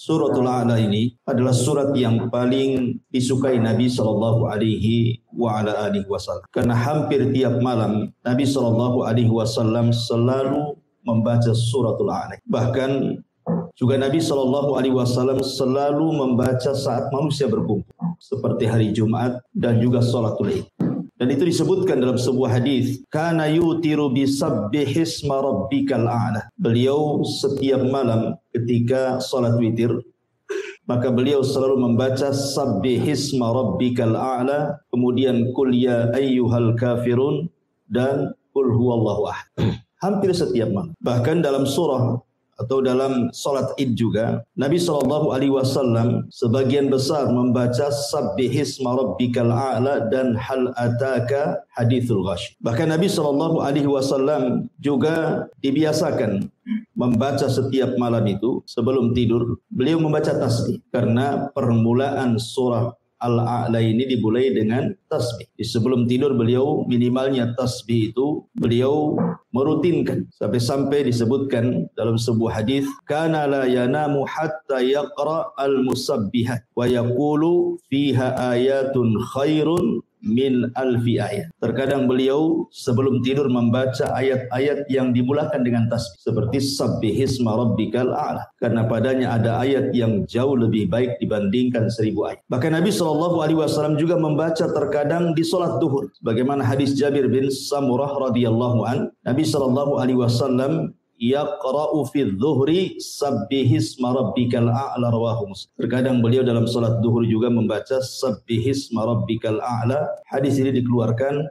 Suratul A'la ini adalah surat yang paling disukai Nabi sallallahu alaihi wasallam. Karena hampir tiap malam Nabi sallallahu alaihi wasallam selalu membaca Suratul A'la. Bahkan juga Nabi sallallahu alaihi wasallam selalu membaca saat manusia berkumpul, seperti hari Jumat dan juga salatul Id. Dan itu disebutkan dalam sebuah hadis, kana yutiru bisabbihisma rabbikal a'la. Beliau setiap malam ketika salat witir, maka beliau selalu membaca sabbihisma rabbikal a'la, kemudian qul ya ayyuhal kafirun dan qul huwallahu ahad. Hampir setiap malam. Bahkan dalam surah atau dalam salat Id juga Nabi sallallahu alaihi wasallam sebagian besar membaca sabbihisma rabbikal a'la dan hal ataka hadithul ghasy. Bahkan Nabi sallallahu alaihi wasallam juga dibiasakan membaca setiap malam itu sebelum tidur beliau membaca tasbih, karena permulaan surah Al-A'la ini dimulai dengan tasbih. Di sebelum tidur beliau minimalnya tasbih itu beliau merutinkan sampai disebutkan dalam sebuah hadis, kana la yanamu hatta yaqra al-musabbihat wa yaqulu fiha ayatun khairun min alfi ayat. Terkadang beliau sebelum tidur membaca ayat-ayat yang dimulakan dengan tasbih, seperti sabbihisma rabbikal a'la, karena padanya ada ayat yang jauh lebih baik dibandingkan 1000 ayat. Bahkan Nabi SAW juga membaca terkadang di salat duhur, bagaimana hadis Jabir bin Samurah radhiyallahu an, Nabi SAW yaqra'u fi dhuhri sabbihisma rabbikal a'la rawahu Muslim. Terkadang beliau dalam salat duhur juga membaca sabbihisma rabbikal a'la. Hadis ini dikeluarkan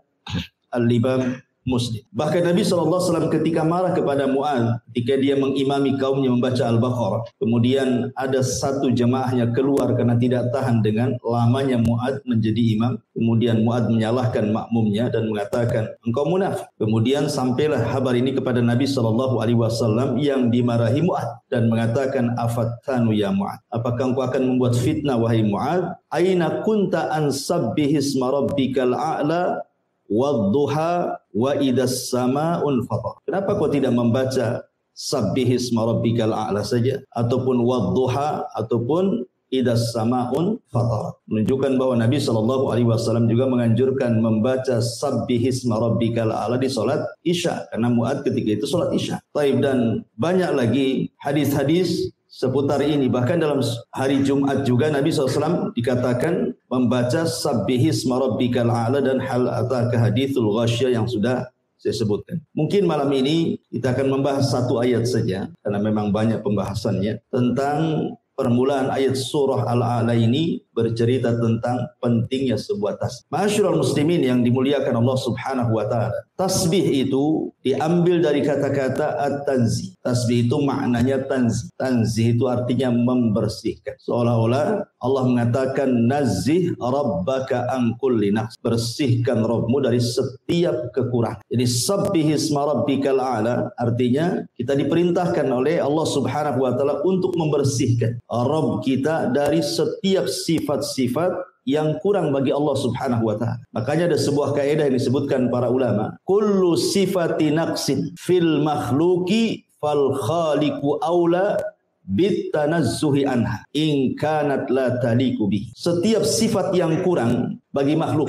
Al-Imam Muslim. Bahkan Nabi SAW ketika marah kepada Mu'adz ketika dia mengimami kaumnya membaca Al-Baqarah, kemudian ada satu jemaahnya keluar karena tidak tahan dengan lamanya Mu'adz menjadi imam, kemudian Mu'adz menyalahkan makmumnya dan mengatakan engkau munafik. Kemudian sampailah kabar ini kepada Nabi SAW yang dimarahi Mu'adz dan mengatakan afattanu ya Mu'adz, apakah engkau akan membuat fitnah wahai Mu'adz? Aina kunta an sabbihisma rabbikal a'la wadduha wa idas sama'un fatar. Kenapa kau tidak membaca sabbihisma rabbikal a'la saja, ataupun wadduha, ataupun idas sama'un fatar? Menunjukkan bahwa Nabi SAW juga menganjurkan membaca sabbihisma rabbikal a'la di salat Isya, karena Mu'adz ketika itu salat Isya. Taib, dan banyak lagi hadis-hadis seputar ini. Bahkan dalam hari Jumat juga Nabi SAW dikatakan membaca sabbihisma rabbikal a'la dan hal ataka hadithul ghasyah yang sudah saya sebutkan. Mungkin malam ini kita akan membahas satu ayat saja, karena memang banyak pembahasannya, tentang permulaan ayat surah Al-A'la ini bercerita tentang pentingnya sebuah tasbih. Ma'asyiral muslimin yang dimuliakan Allah Subhanahu wa taala. Tasbih itu diambil dari kata-kata at-tanzih. Tasbih itu maknanya tanzih. Tanzih itu artinya membersihkan. Seolah-olah Allah mengatakan nazzih rabbaka an kulli naqs. Bersihkan Rabbmu dari setiap kekurangan. Jadi sabbihisma rabbikal a'la artinya kita diperintahkan oleh Allah Subhanahu wa taala untuk membersihkan Rabb kita dari setiap sifat-sifat yang kurang bagi Allah Subhanahu wa taala. Makanya ada sebuah kaidah yang disebutkan para ulama, kullu sifati naqsin fil makhluqi fal khaliqu aula bitanazzuhi anha in kanat la taliqu bi. Setiap sifat yang kurang bagi makhluk,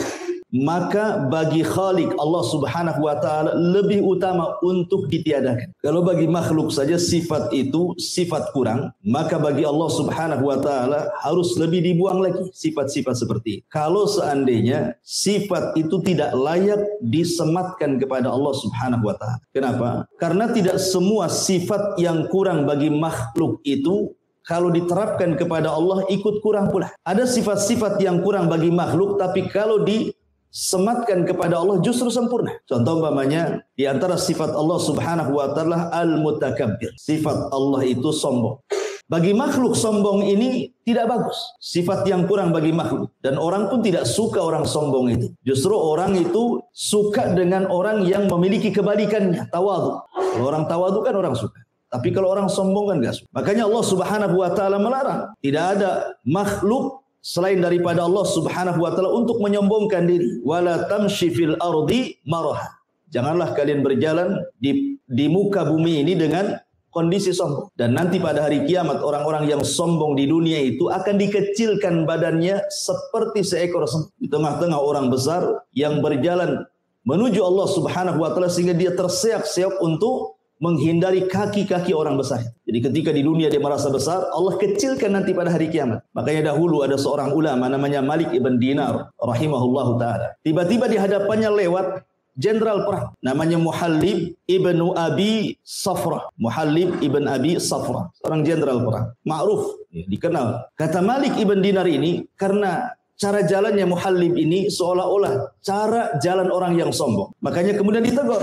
maka bagi Khalik Allah Subhanahu wa taala lebih utama untuk ditiadakan. Kalau bagi makhluk saja sifat itu sifat kurang, maka bagi Allah Subhanahu wa taala harus lebih dibuang lagi sifat-sifat seperti itu. Kalau seandainya sifat itu tidak layak disematkan kepada Allah Subhanahu wa taala. Kenapa? Karena tidak semua sifat yang kurang bagi makhluk itu kalau diterapkan kepada Allah ikut kurang pula. Ada sifat-sifat yang kurang bagi makhluk, tapi kalau disematkan kepada Allah justru sempurna. Contoh umpamanya di antara sifat Allah Subhanahu wa taala al-mutakabbir. Sifat Allah itu sombong. Bagi makhluk sombong ini tidak bagus. Sifat yang kurang bagi makhluk. Dan orang pun tidak suka orang sombong itu. Justru orang itu suka dengan orang yang memiliki kebalikannya, tawadhu. Kalau orang tawadhu kan orang suka. Tapi kalau orang sombong kan enggak suka. Makanya Allah Subhanahu wa taala melarang. Tidak ada makhluk selain daripada Allah Subhanahu wa taala untuk menyombongkan diri. Wala tamshi fil ardi maraha. Janganlah kalian berjalan di muka bumi ini dengan kondisi sombong. Dan nanti pada hari kiamat orang-orang yang sombong di dunia itu akan dikecilkan badannya seperti seekor semut di tengah-tengah orang besar yang berjalan menuju Allah Subhanahu wa taala sehingga dia terseok-seok untuk menghindari kaki-kaki orang besar. Jadi ketika di dunia dia merasa besar, Allah kecilkan nanti pada hari kiamat. Makanya dahulu ada seorang ulama namanya Malik ibn Dinar rahimahullahu taala. Tiba-tiba di hadapannya lewat jenderal perang namanya Muhallib ibn Abi Safrah. Muhallib ibn Abi Safrah, seorang jenderal perang, ma'ruf, dikenal. Kata Malik ibn Dinar ini, karena cara jalannya Muhallib ini seolah-olah cara jalan orang yang sombong. Makanya kemudian ditegur.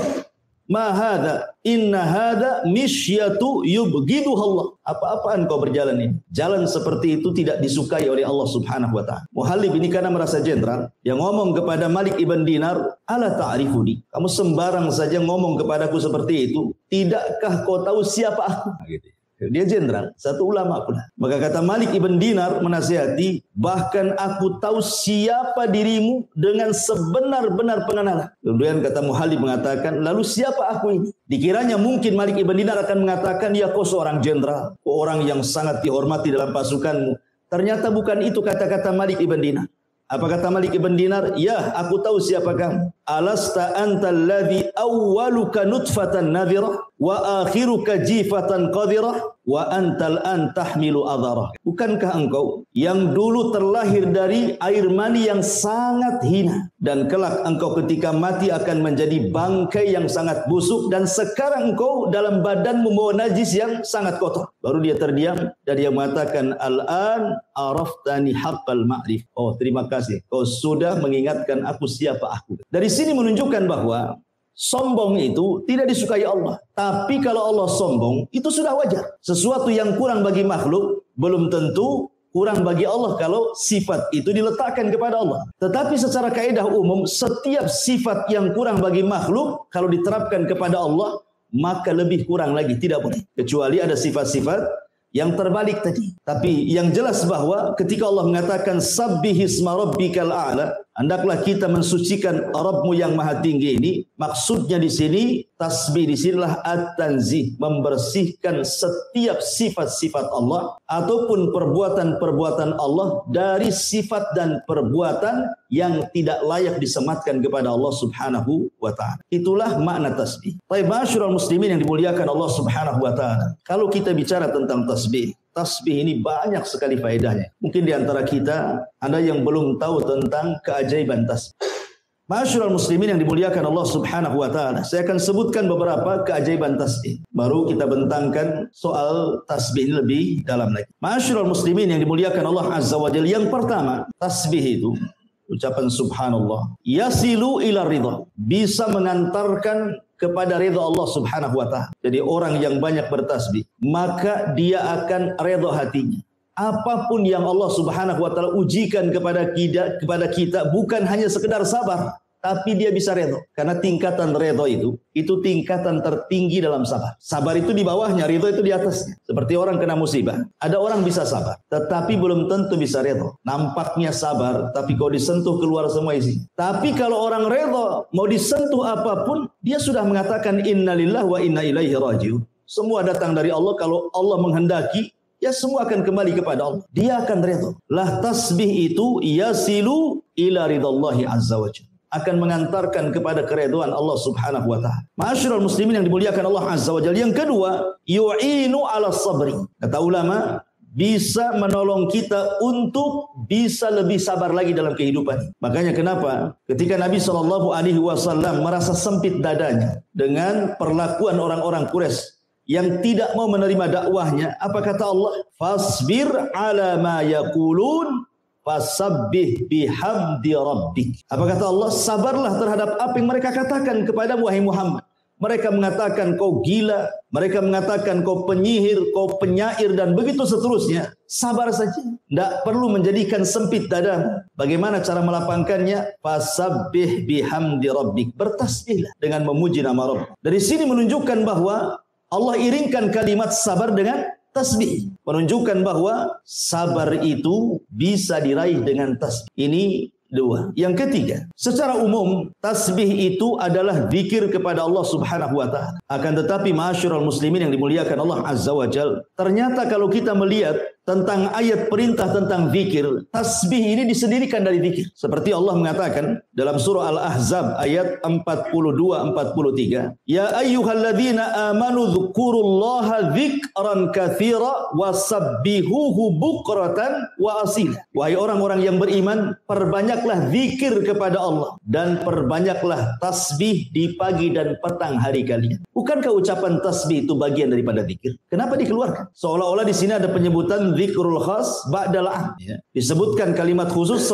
Ma hadza inna hadza misyatu yubghiduhu Allah. Apa-apaan kau berjalan ini? Jalan seperti itu tidak disukai oleh Allah Subhanahu wa taala. Muhallib ini karena merasa jenderal, yang ngomong kepada Malik ibn Dinar, "Ala ta'rifuni?" Kamu sembarang saja ngomong kepadaku seperti itu. Tidakkah kau tahu siapa aku? Gitu. Dia jenderal, satu ulama pula. Maka kata Malik ibn Dinar menasihati, bahkan aku tahu siapa dirimu dengan sebenar-benar pengenalan. Kemudian kata Muhallib mengatakan, lalu siapa aku ini? Dikiranya mungkin Malik ibn Dinar akan mengatakan, ya kau seorang jenderal, orang yang sangat dihormati dalam pasukanmu. Ternyata bukan itu kata-kata Malik ibn Dinar. Apa kata Malik ibn Dinar? Ya, aku tahu siapa kamu. Alasta antal ladzi awwaluka nutfatan nadhirah wa akhiruka jifatan qadhirah wa antal an tahmilu adharah. Bukankah engkau yang dulu terlahir dari air mani yang sangat hina dan kelak engkau ketika mati akan menjadi bangkai yang sangat busuk, dan sekarang engkau dalam badan membawa najis yang sangat kotor. Baru dia terdiam dan dia mengatakan, al-an araftani haqqal ma'rif. Oh, terima kasih, kau sudah mengingatkan aku siapa aku. Dari sini menunjukkan bahwa sombong itu tidak disukai Allah. Tapi kalau Allah sombong, itu sudah wajar. Sesuatu yang kurang bagi makhluk belum tentu kurang bagi Allah kalau sifat itu diletakkan kepada Allah. Tetapi secara kaidah umum, setiap sifat yang kurang bagi makhluk kalau diterapkan kepada Allah, maka lebih kurang lagi tidak boleh. Kecuali ada sifat-sifat yang terbalik tadi. Tapi yang jelas bahwa ketika Allah mengatakan sabbihisma rabbikal a'la, hendaklah kita mensucikan Rabbmu yang maha tinggi ini, maksudnya di sini tasbih di sinilah at-tanzih, membersihkan setiap sifat-sifat Allah ataupun perbuatan-perbuatan Allah dari sifat dan perbuatan yang tidak layak disematkan kepada Allah Subhanahu wa taala. Itulah makna tasbih. Baik, ma'asyiral muslimin yang dimuliakan Allah Subhanahu wa taala. Kalau kita bicara tentang tasbih ini banyak sekali faedahnya. Mungkin di antara kita ada yang belum tahu tentang keajaiban tasbih. Ma'asyiral muslimin yang dimuliakan Allah Subhanahu wa taala, saya akan sebutkan beberapa keajaiban tasbih. Baru kita bentangkan soal tasbih lebih dalam lagi. Ma'asyiral muslimin yang dimuliakan Allah Azza wa Jalla, yang pertama, tasbih itu ucapan subhanallah yasilu ila ridha, bisa mengantarkan kepada ridha Allah Subhanahu wa taala. Jadi orang yang banyak bertasbih, maka dia akan ridha hatinya. Apapun yang Allah Subhanahu wa taala ujikan kepada kita bukan hanya sekedar sabar, tapi dia bisa ridha. Karena tingkatan ridha itu tingkatan tertinggi dalam sabar. Sabar itu di bawahnya, ridha itu di atasnya. Seperti orang kena musibah, ada orang bisa sabar, tetapi belum tentu bisa ridha. Nampaknya sabar, tapi kalau disentuh keluar semua isi. Tapi kalau orang ridha, mau disentuh apapun, dia sudah mengatakan innalillahi wa inna ilaihi raji'un. Semua datang dari Allah. Kalau Allah menghendaki, ya semua akan kembali kepada Allah. Dia akan ridha. Lah tasbih itu yasilu ila ridallahi azza wa jalla, akan mengantarkan kepada keridhaan Allah Subhanahu wa taala. Ma'asyiral muslimin yang dimuliakan Allah Azza wa Jalla. Yang kedua, yu'inu 'ala sabri. Kata ulama, bisa menolong kita untuk bisa lebih sabar lagi dalam kehidupan. Makanya kenapa ketika Nabi SAW merasa sempit dadanya dengan perlakuan orang-orang Quraisy yang tidak mau menerima dakwahnya, apa kata Allah? Fasbir 'ala ma yaqulun fasabbih bihamdi rabbik. Apa kata Allah? Sabarlah terhadap apa yang mereka katakan kepada wahai Muhammad. Mereka mengatakan kau gila, mereka mengatakan kau penyihir, kau penyair, dan begitu seterusnya. Sabar saja, tidak perlu menjadikan sempit dada. Bagaimana cara melapangkannya? Fasabbih bihamdi rabbik, bertasbihlah dengan memuji nama Rabb. Dari sini menunjukkan bahwa Allah iringkan kalimat sabar dengan tasbih, menunjukkan bahwa sabar itu bisa diraih dengan tasbih. Ini Dua. Yang ketiga, secara umum tasbih itu adalah zikir kepada Allah Subhanahu wa taala. Akan tetapi ma'asyiral muslimin yang dimuliakan Allah Azza wa Jalla, ternyata kalau kita melihat tentang ayat perintah tentang zikir, tasbih ini disendirikan dari zikir. Seperti Allah mengatakan dalam surah Al-Ahzab ayat 42-43, "Ya ayyuhalladzina amanu dzkurullaha dzikran katsira wasabbihuhu bukratan wa asila." Wahai orang-orang yang beriman, perbanyaklah zikir kepada Allah dan perbanyaklah tasbih di pagi dan petang hari kalian. Bukankah ucapan tasbih itu bagian daripada zikir? Kenapa dikeluarkan? Seolah-olah di sini ada penyebutan zikrul khas ba'dal am. Disebutkan kalimat khusus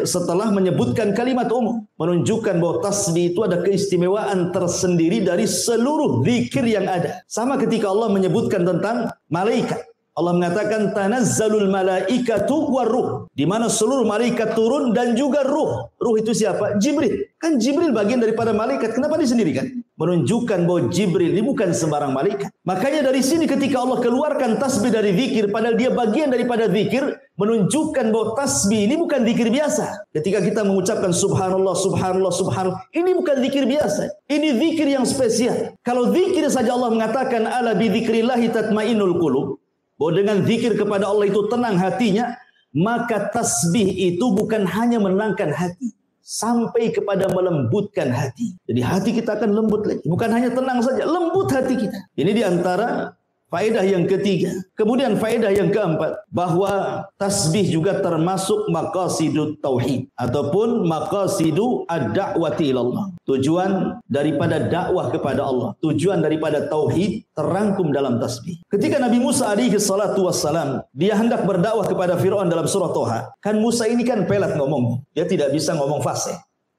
setelah menyebutkan kalimat umum, menunjukkan bahwa tasbih itu ada keistimewaan tersendiri dari seluruh zikir yang ada. Sama ketika Allah menyebutkan tentang malaikat. Allah mengatakan tanazzalul malaikatu waruh, di mana seluruh malaikat turun dan juga ruh. Ruh itu siapa? Jibril. Kan Jibril bagian daripada malaikat. Kenapa disendirikan? Menunjukkan bahwa Jibril ini bukan sembarang malaikat. Makanya dari sini ketika Allah keluarkan tasbih dari zikir, padahal dia bagian daripada zikir, menunjukkan bahwa tasbih ini bukan zikir biasa. Ketika kita mengucapkan subhanallah, subhanallah, subhanallah, ini bukan zikir biasa. Ini zikir yang spesial. Kalau zikir saja Allah mengatakan ala bi dzikrillahi tatmainnul qulub, bahwa dengan zikir kepada Allah itu tenang hatinya, maka tasbih itu bukan hanya menenangkan hati, sampai kepada melembutkan hati. Jadi hati kita akan lembut lagi. Bukan hanya tenang saja, lembut hati kita. Ini diantara faedah yang ketiga. Kemudian faedah yang keempat, bahwa tasbih juga termasuk maqasidut tauhid ataupun maqasidu ad-da'wati ilallah. Tujuan daripada dakwah kepada Allah, tujuan daripada tauhid terangkum dalam tasbih. Ketika Nabi Musa alaihi salatu wassalam, dia hendak berdakwah kepada Firaun dalam surah Toha. Kan Musa ini kan pelat ngomong. Dia tidak bisa ngomong fasih.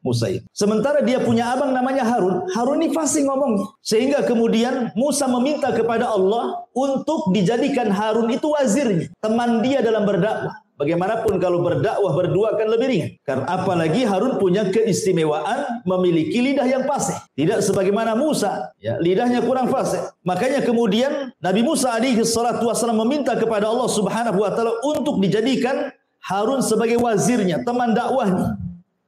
Musa itu. Sementara dia punya abang namanya Harun. Harun ini fasih ngomongnya. Sehingga kemudian Musa meminta kepada Allah untuk dijadikan Harun itu wazirnya, teman dia dalam berdakwah. Bagaimanapun kalau berdakwah berdua akan lebih ringan. Karena apalagi Harun punya keistimewaan memiliki lidah yang fasih. Tidak sebagaimana Musa, ya, lidahnya kurang fasih. Makanya kemudian Nabi Musa alaihi salatu wasallam meminta kepada Allah Subhanahu wa taala untuk dijadikan Harun sebagai wazirnya, teman dakwahnya,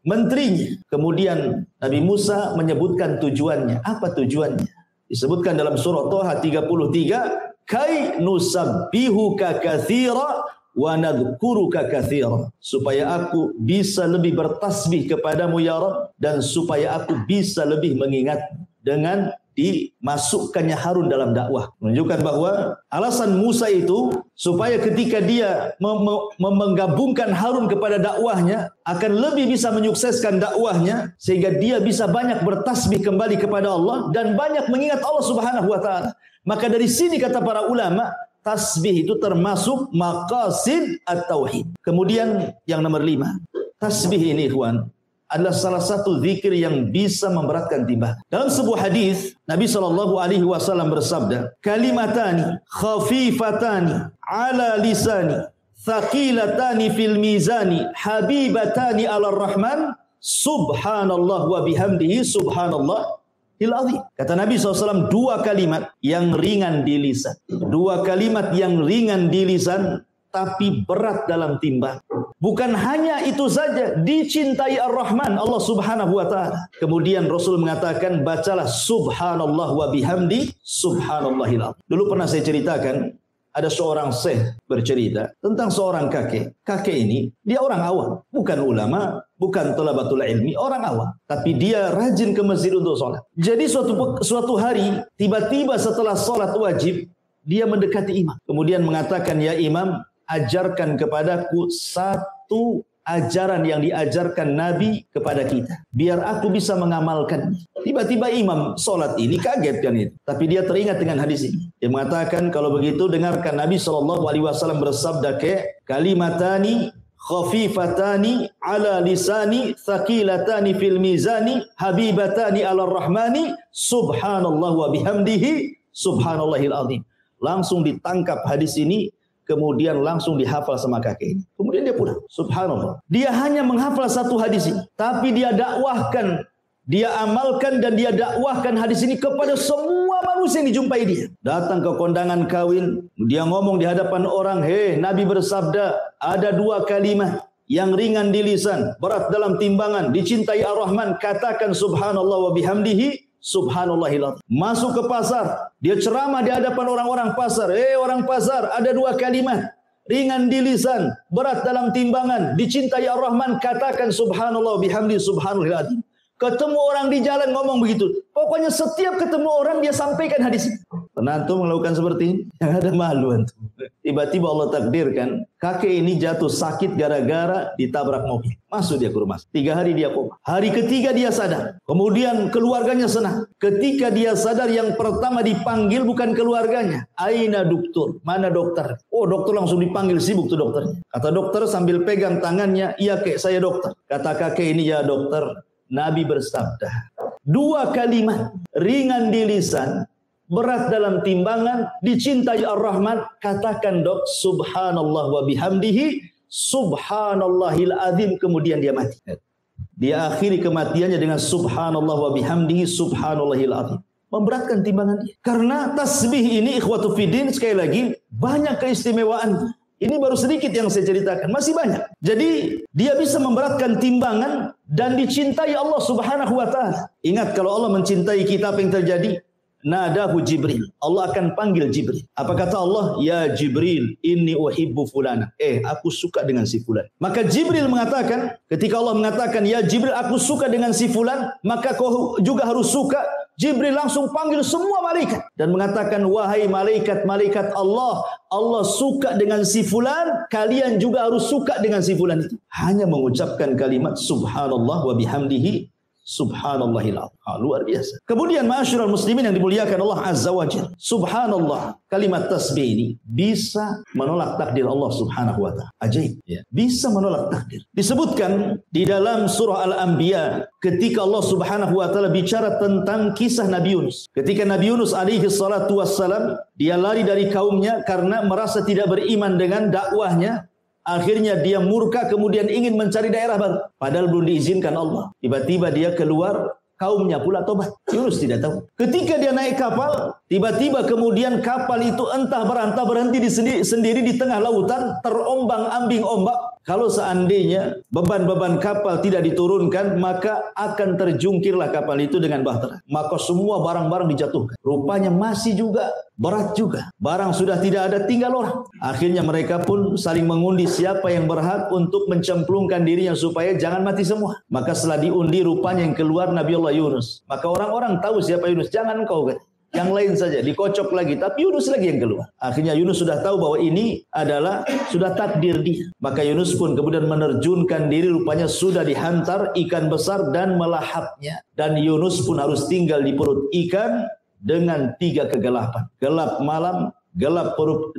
menterinya. Kemudian Nabi Musa menyebutkan tujuannya. Apa tujuannya? Disebutkan dalam surah Toha 33, "Kai nusabbihuka katsira wa nadhkuruka katsira." Supaya aku bisa lebih bertasbih kepadamu ya Rabb, dan supaya aku bisa lebih mengingatmu. Dengan dimasukkannya Harun dalam dakwah, menunjukkan bahwa alasan Musa itu supaya ketika dia menggabungkan Harun kepada dakwahnya akan lebih bisa menyukseskan dakwahnya, sehingga dia bisa banyak bertasbih kembali kepada Allah dan banyak mengingat Allah Subhanahu wa taala. Maka dari sini kata para ulama, tasbih itu termasuk maqasid at-tauhid. Kemudian yang nomor 5, tasbih ini ikhwan adalah salah satu zikir yang bisa memberatkan timbangan. Dalam sebuah hadis Nabi SAW bersabda, "Kalimatani khafifatani ala lisani, thaqilatani fil mizani, habibatani ala rahman, subhanallah wa bihamdihi subhanallah il azim." Kata Nabi SAW, dua kalimat yang ringan di lisan. Dua kalimat yang ringan di lisan tapi berat dalam timbang. Bukan hanya itu saja, dicintai Ar-Rahman, Allah Subhanahu wa taala. Kemudian Rasul mengatakan, bacalah subhanallah wa bihamdi subhanallahil azim. Dulu pernah saya ceritakan, ada seorang syekh bercerita tentang seorang kakek. Kakek ini, dia orang awam, bukan ulama, bukan thalabatul ilmi, orang awam. Tapi dia rajin ke masjid untuk sholat. Jadi suatu hari, tiba-tiba setelah sholat wajib, dia mendekati imam. Kemudian mengatakan, "Ya imam, ajarkan kepadaku satu ajaran yang diajarkan Nabi kepada kita, biar aku bisa mengamalkan." Tiba-tiba imam sholat ini kaget kan itu, tapi dia teringat dengan hadis ini. Dia mengatakan, kalau begitu dengarkan Nabi SAW bersabda, "Kalimatani khafifatani ala lisani, thaqilatani fil mizani, habibatani ala rahmani, subhanallah wa bihamdihi subhanallahil azim." Langsung ditangkap hadis ini, kemudian langsung dihafal sama kakek ini. Kemudian dia pulang. Subhanallah. Dia hanya menghafal satu hadis ini, tapi dia dakwahkan, dia amalkan dan dia dakwahkan hadis ini kepada semua manusia yang dijumpai dia. Datang ke kondangan kawin, dia ngomong di hadapan orang, "Hei, Nabi bersabda, ada dua kalimat yang ringan di lisan, berat dalam timbangan, dicintai Ar-Rahman, katakan subhanallah wa bihamdihi subhanallahil azim. Masuk ke pasar, dia ceramah di hadapan orang-orang pasar. Orang pasar, ada 2 kalimat, ringan di lisan, berat dalam timbangan, dicintai Ar-Rahman, katakan subhanallah wa bihamdihi subhanallahil azim. Ketemu orang di jalan ngomong begitu. Pokoknya setiap ketemu orang dia sampaikan hadis itu. Pernah antum melakukan seperti ini? Yang ada malu antum. Tiba-tiba Allah takdirkan kakek ini jatuh sakit gara-gara ditabrak mobil. Masuk dia ke rumah. 3 hari dia koma. Hari ketiga dia sadar. Kemudian keluarganya senang. Ketika dia sadar, yang pertama dipanggil bukan keluarganya. Aina dokter? Mana dokter? Oh, dokter langsung dipanggil, sibuk tuh dokternya. Kata dokter sambil pegang tangannya, iya kek, saya dokter. Kata kakek ini, ya dokter, Nabi bersabda, 2 kalimat, ringan di lisan, berat dalam timbangan, dicintai Ar-Rahman, katakan dok, subhanallah wa bihamdihi subhanallahil azim. Kemudian dia mati. Dia akhiri kematiannya dengan subhanallah wa bihamdihi subhanallahil azim. Memberatkan timbangan dia. Karena tasbih ini, ikhwatu fiddin, sekali lagi, banyak keistimewaan. Ini baru sedikit yang saya ceritakan, masih banyak. Jadi dia bisa memberatkan timbangan dan dicintai Allah Subhanahu wa taala. Ingat, kalau Allah mencintai kita, apa yang terjadi? Nadahu Jibril. Allah akan panggil Jibril. Apa kata Allah? Ya Jibril, inni uhibbu fulana. Aku suka dengan si fulan. Maka Jibril mengatakan, ketika Allah mengatakan, ya Jibril, aku suka dengan si fulan, maka kau juga harus suka. Jibril langsung panggil semua malaikat dan mengatakan, wahai malaikat-malaikat Allah, Allah suka dengan si fulan, kalian juga harus suka dengan si fulan itu. Hanya mengucapkan kalimat subhanallah wa bihamdihi subhanallahil azim. Luar biasa. Kemudian ma'asyiral muslimin yang dimuliakan Allah Azza wa Jalla, subhanallah, kalimat tasbih ini bisa menolak takdir Allah Subhanahu wa taala. Ajaib, ya. Bisa menolak takdir. Disebutkan di dalam surah Al-Anbiya ketika Allah Subhanahu wa taala bicara tentang kisah Nabi Yunus. Ketika Nabi Yunus alaihi salatu wassalam, dia lari dari kaumnya karena merasa tidak beriman dengan dakwahnya. Akhirnya dia murka, kemudian ingin mencari daerah baru. Padahal belum diizinkan Allah. Tiba-tiba dia keluar, kaumnya pula tobat. Yunus tidak tahu. Ketika dia naik kapal, tiba-tiba kemudian kapal itu entah berantah berhenti sendiri di tengah lautan, terombang-ambing ombak. Kalau seandainya beban-beban kapal tidak diturunkan, maka akan terjungkirlah kapal itu dengan bahtera. Maka semua barang-barang dijatuhkan. Rupanya masih juga berat juga. Barang sudah tidak ada, tinggal orang. Akhirnya mereka pun saling mengundi siapa yang berhak untuk mencemplungkan dirinya supaya jangan mati semua. Maka setelah diundi, rupanya yang keluar Nabi Allah Yunus. Maka orang-orang tahu siapa Yunus. Jangan kau kan. Yang lain saja dikocok lagi, tapi Yunus lagi yang keluar. Akhirnya Yunus sudah tahu bahwa ini adalah sudah takdir dia. Maka Yunus pun kemudian menerjunkan diri, rupanya sudah dihantar ikan besar dan melahapnya. Dan Yunus pun harus tinggal di perut ikan dengan 3 kegelapan. Gelap malam, gelap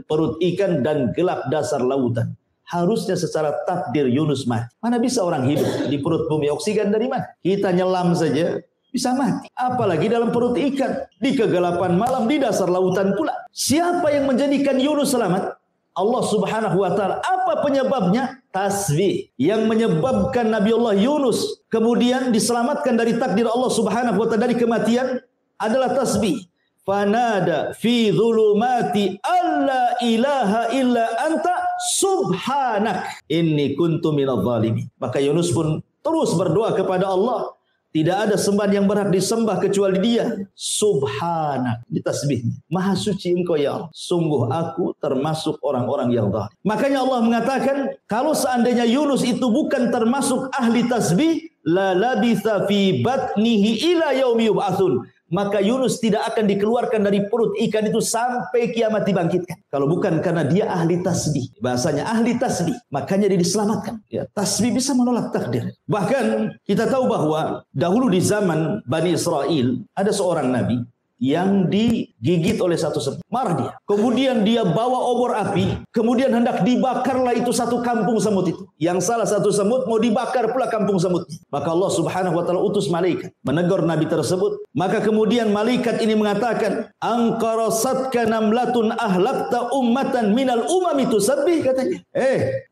perut ikan, dan gelap dasar lautan. Harusnya secara takdir Yunus mati. Mana bisa orang hidup di perut bumi? Oksigen dari mana? Kita nyelam saja bisa mati. Apalagi dalam perut ikan. Di kegelapan malam, di dasar lautan pula. Siapa yang menjadikan Yunus selamat? Allah Subhanahu wa ta'ala. Apa penyebabnya? Tasbih. Yang menyebabkan Nabi Allah Yunus kemudian diselamatkan dari takdir Allah Subhanahu wa ta'ala, dari kematian, adalah tasbih. Fanada fi dhulumati alla ilaha illa anta subhanak inni kuntu minadh dhalimin. Maka Yunus pun terus berdoa kepada Allah. Tidak ada sembahan yang berhak disembah kecuali Dia. Subhanak. Di tasbihnya. Maha suci Engkau ya Allah. Sungguh aku termasuk orang-orang yang zalim. Makanya Allah mengatakan, kalau seandainya Yunus itu bukan termasuk ahli tasbih, la labitha fi batnihi ila yaumi yub'atsun. Maka Yunus tidak akan dikeluarkan dari perut ikan itu sampai kiamat dibangkitkan. Kalau bukan karena dia ahli tasbih. Bahasanya ahli tasbih. Makanya dia diselamatkan. Ya, tasbih bisa menolak takdir. Bahkan kita tahu bahwa dahulu di zaman Bani Israel ada seorang nabi yang digigit oleh satu semut. Marah dia. Kemudian dia bawa obor api. Kemudian hendak dibakarlah itu satu kampung semut itu. Yang salah satu semut mau dibakar pula kampung semutnya. Maka Allah Subhanahu wa ta'ala utus malaikat menegur nabi tersebut. Maka kemudian malaikat ini mengatakan, Angqarasatka namlatun ahlakta ummatan minal umami tusabbih, katanya.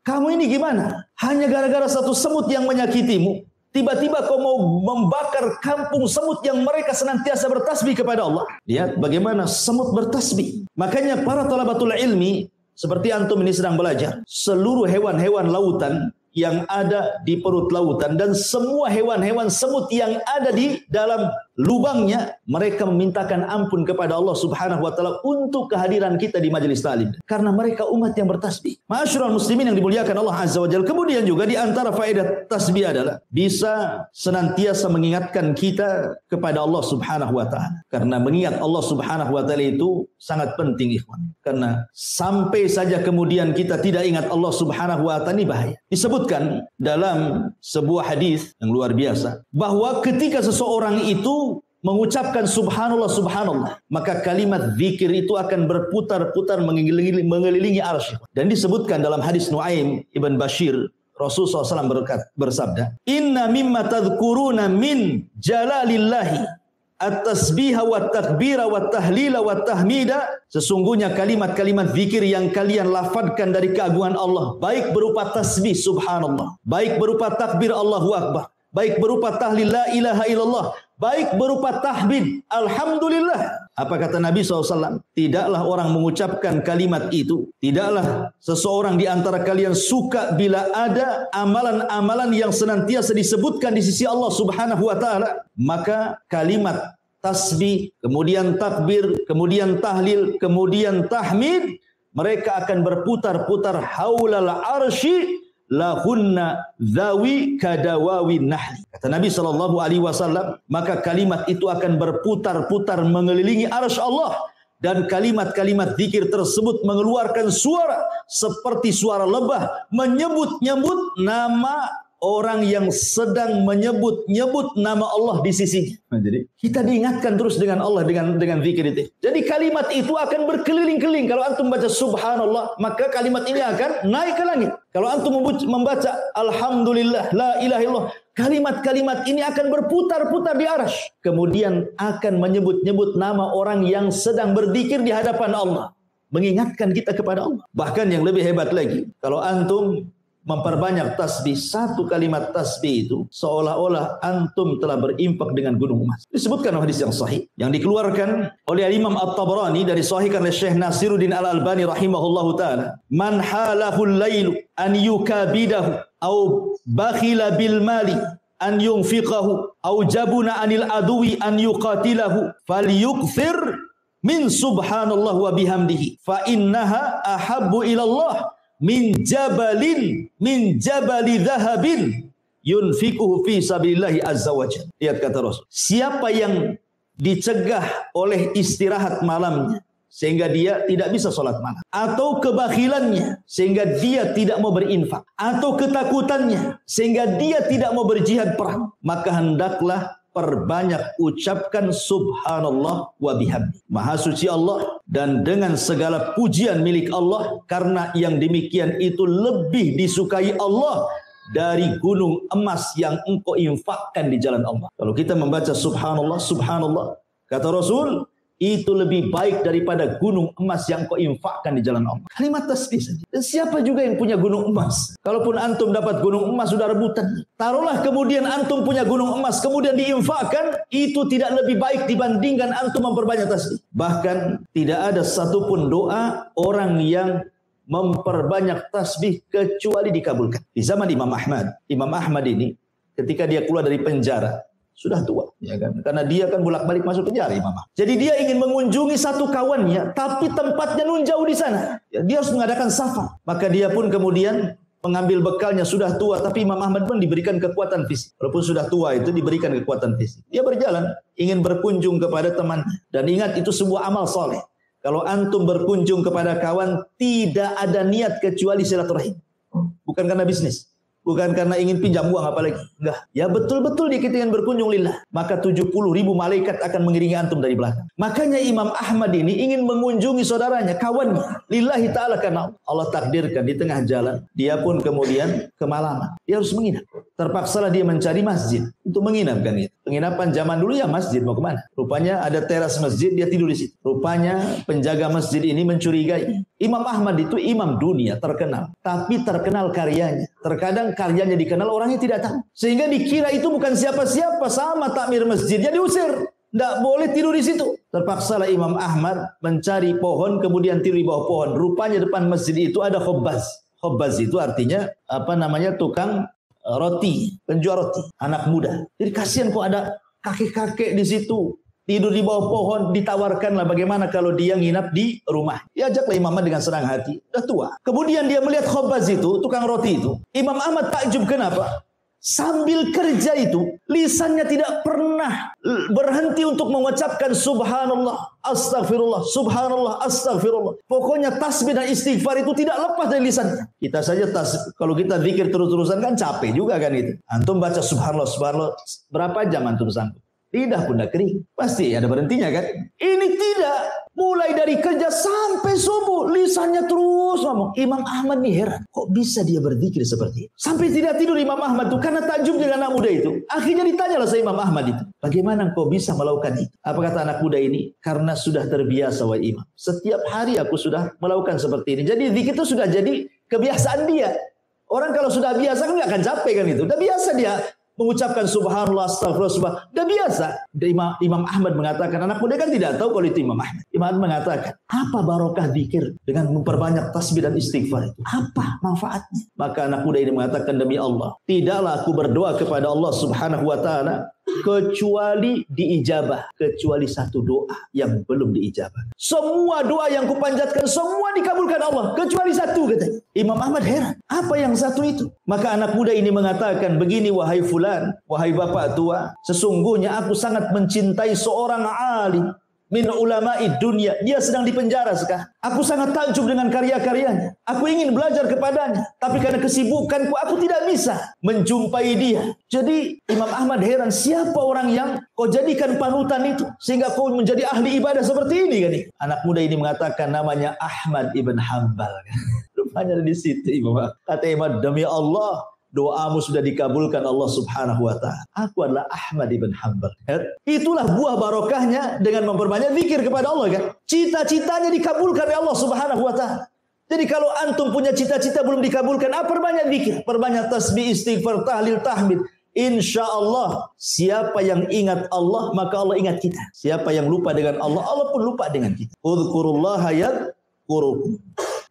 Kamu ini gimana? Hanya gara-gara satu semut yang menyakitimu, tiba-tiba kau mau membakar kampung semut yang mereka senantiasa bertasbih kepada Allah. Lihat bagaimana semut bertasbih. Makanya para talabatul ilmi, seperti antum ini sedang belajar, seluruh hewan-hewan lautan yang ada di perut lautan dan semua hewan-hewan semut yang ada di dalam lubangnya, mereka memintakan ampun kepada Allah Subhanahu wa taala untuk kehadiran kita di majelis taklim karena mereka umat yang bertasbih. Ma'asyiral muslimin yang dimuliakan Allah Azza wa Jalla. Kemudian juga di antara faedah tasbih adalah bisa senantiasa mengingatkan kita kepada Allah Subhanahu wa taala. Karena mengingat Allah Subhanahu wa taala itu sangat penting, ikhwan. Karena sampai saja kemudian kita tidak ingat Allah Subhanahu wa taala, ini bahaya. Disebutkan dalam sebuah hadis yang luar biasa bahwa ketika seseorang itu mengucapkan subhanallah subhanallah, maka kalimat zikir itu akan berputar-putar mengelilingi arsy. Dan disebutkan dalam hadis Nuaim ibn Bashir, Rasulullah SAW bersabda, inna mimma tadhkuruna min jalalillahi at-tasbiha wa takbira wa tahlila wa tahmida, sesungguhnya kalimat-kalimat zikir yang kalian lafadkan dari keagungan Allah, baik berupa tasbih subhanallah, baik berupa takbir Allahu akbar, baik berupa tahlil la ilaha illallah, baik berupa tahmid alhamdulillah. Apa kata Nabi SAW? Tidaklah orang mengucapkan kalimat itu, tidaklah seseorang di antara kalian suka bila ada amalan-amalan yang senantiasa disebutkan di sisi Allah Subhanahu wa taala, maka kalimat tasbih, kemudian takbir, kemudian tahlil, kemudian tahmid, mereka akan berputar-putar haulal arsy lahunna zawi kadawawi nahli. Kata Nabi SAW, maka kalimat itu akan berputar-putar mengelilingi arsy Allah, dan kalimat-kalimat zikir tersebut mengeluarkan suara seperti suara lebah menyebut-nyebut nama orang yang sedang menyebut-nyebut nama Allah di sisinya. Jadi kita diingatkan terus dengan Allah dengan zikir itu. Jadi kalimat itu akan berkeliling-keliling. Kalau antum baca subhanallah, maka kalimat ini akan naik ke langit. Kalau antum membaca alhamdulillah la ilaha illallah, kalimat-kalimat ini akan berputar-putar di arsy, kemudian akan menyebut-nyebut nama orang yang sedang berzikir di hadapan Allah, mengingatkan kita kepada Allah. Bahkan yang lebih hebat lagi, kalau antum memperbanyak tasbih, satu kalimat tasbih itu seolah-olah antum telah berimpak dengan gunung emas. Disebutkan dalam hadis yang sahih yang dikeluarkan oleh Imam At-Tabrani dari sahihkan oleh Syekh Nasiruddin Al-Albani rahimahullahu taala, man halahul lailu an yukabidahu au bakhila bil mali an yunfiqahu au jabuna anil adwi an yuqatilahu falyukthir min subhanallah wa bihamdihi fa innaha ahabbu ilallah min jabali dhahabin yunfikuhu fi sabilillahi azza wajalla. Lihat kata Rasul, siapa yang dicegah oleh istirahat malamnya sehingga dia tidak bisa sholat malam, atau kebakhilannya sehingga dia tidak mau berinfak, atau ketakutannya sehingga dia tidak mau berjihad perang, maka hendaklah perbanyak ucapkan subhanallah wa bihamdi. Maha suci Allah dan dengan segala pujian milik Allah, karena yang demikian itu lebih disukai Allah dari gunung emas yang engkau infakkan di jalan Allah. Kalau kita membaca subhanallah, subhanallah, kata Rasul, itu lebih baik daripada gunung emas yang kau infakkan di jalan Allah. Kalimat tasbih saja. Dan siapa juga yang punya gunung emas? Kalaupun antum dapat gunung emas, sudah rebutan. Taruhlah kemudian antum punya gunung emas, kemudian diinfakkan, itu tidak lebih baik dibandingkan antum memperbanyak tasbih. Bahkan tidak ada satupun doa orang yang memperbanyak tasbih kecuali dikabulkan. Di zaman Imam Ahmad ini ketika dia keluar dari penjara, sudah tua, ya kan? Karena dia kan bolak-balik masuk penjara, Imam Ahmad. Jadi dia ingin mengunjungi satu kawannya, tapi tempatnya nun jauh di sana. Ya, dia harus mengadakan safar. Maka dia pun kemudian mengambil bekalnya, sudah tua, tapi Imam Ahmad pun diberikan kekuatan fisik. Walaupun sudah tua itu diberikan kekuatan fisik. Dia berjalan, ingin berkunjung kepada temannya. Dan ingat, itu sebuah amal soleh. Kalau antum berkunjung kepada kawan, tidak ada niat kecuali silaturahim. Bukan karena bisnis. Bukan karena ingin pinjam uang apalagi. Enggak. Ya betul-betul kita ingin berkunjung lillah. Maka 70.000 malaikat akan mengiringi antum dari belakang. Makanya Imam Ahmad ini ingin mengunjungi saudaranya, kawannya. Lillahi ta'ala, karena Allah takdirkan di tengah jalan. Dia pun kemudian kemalaman. Dia harus menginap. Terpaksalah dia mencari masjid untuk menginap kan itu. Penginapan zaman dulu ya masjid, mau kemana? Rupanya ada teras masjid, dia tidur di situ. Rupanya penjaga masjid ini mencurigai. Imam Ahmad itu imam dunia terkenal, tapi terkenal karyanya. Terkadang karyanya dikenal, orangnya tidak tahu. Sehingga dikira itu bukan siapa-siapa, sama takmir masjidnya diusir. Tidak boleh tidur di situ. Terpaksalah Imam Ahmad mencari pohon, kemudian tidur di bawah pohon. Rupanya depan masjid itu ada khubbaz. Khabbaz itu artinya tukang roti, penjual roti, anak muda. Jadi kasihan kok ada kakek-kakek di situ tidur di bawah pohon, ditawarkanlah bagaimana kalau dia nginap di rumah. Diajaklah Imam Ahmad dengan senang hati, udah tua. Kemudian dia melihat Khabbaz itu, tukang roti itu. Imam Ahmad takjub, kenapa? Sambil kerja itu, lisannya tidak pernah berhenti untuk mengucapkan subhanallah, astagfirullah, subhanallah, astagfirullah. Pokoknya tasbih dan istighfar itu tidak lepas dari lisannya. Kita saja kalau kita zikir terus-terusan kan capek juga kan itu. Antum baca subhanallah, subhanallah, berapa jam antum sanggup? Lidah pun dah kering. Pasti ada berhentinya kan? Ini tidak. Mulai dari kerja sampai subuh, lisannya terus ngomong. Imam Ahmad nih heran. Kok bisa dia berzikir seperti itu? Sampai tidak tidur Imam Ahmad itu karena takjub dengan anak muda itu. Akhirnya ditanyalah sama Imam Ahmad itu. Bagaimana kau bisa melakukan itu? Apa kata anak muda ini? Karena sudah terbiasa wahai Imam. Setiap hari aku sudah melakukan seperti ini. Jadi zikir itu sudah jadi kebiasaan dia. Orang kalau sudah biasa kan nggak akan capek kan itu. Udah biasa dia mengucapkan subhanallah, astagfirullah, subhanallah. Udah biasa. Imam Ahmad mengatakan, anak muda kan tidak tahu kalau itu Imam Ahmad. Imam Ahmad mengatakan, apa barokah zikir dengan memperbanyak tasbih dan istighfar itu? Apa manfaatnya? Maka anak muda ini mengatakan, demi Allah, tidaklah aku berdoa kepada Allah Subhanahu wa taala kecuali diijabah, kecuali satu doa yang belum diijabah. Semua doa yang kupanjatkan semua dikabulkan Allah, kecuali satu, katanya. Imam Ahmad heran, apa yang satu itu? Maka anak muda ini mengatakan, begini wahai fulan, wahai bapak tua, sesungguhnya aku sangat mencintai seorang alim min ulama'i dunia. Dia sedang dipenjara sekarang. Aku sangat takjub dengan karya-karyanya. Aku ingin belajar kepadanya, tapi karena kesibukanku aku tidak bisa menjumpai dia. Jadi Imam Ahmad heran, siapa orang yang kau jadikan panutan itu sehingga kau menjadi ahli ibadah seperti ini kan? Anak muda ini mengatakan namanya Ahmad ibn Hanbal. Rupanya di situ Imam. Kata Imam, demi Allah, doamu sudah dikabulkan Allah Subhanahu wa taala. Aku adalah Ahmad ibn Hanbal. Itulah buah barokahnya dengan memperbanyak zikir kepada Allah kan. Cita-citanya dikabulkan oleh Allah Subhanahu wa taala. Jadi kalau antum punya cita-cita belum dikabulkan, perbanyak zikir, perbanyak tasbih, istighfar, tahlil, tahmid. Insya Allah, siapa yang ingat Allah, maka Allah ingat kita. Siapa yang lupa dengan Allah, Allah pun lupa dengan kita. Udzukurullaha yadhkurukum.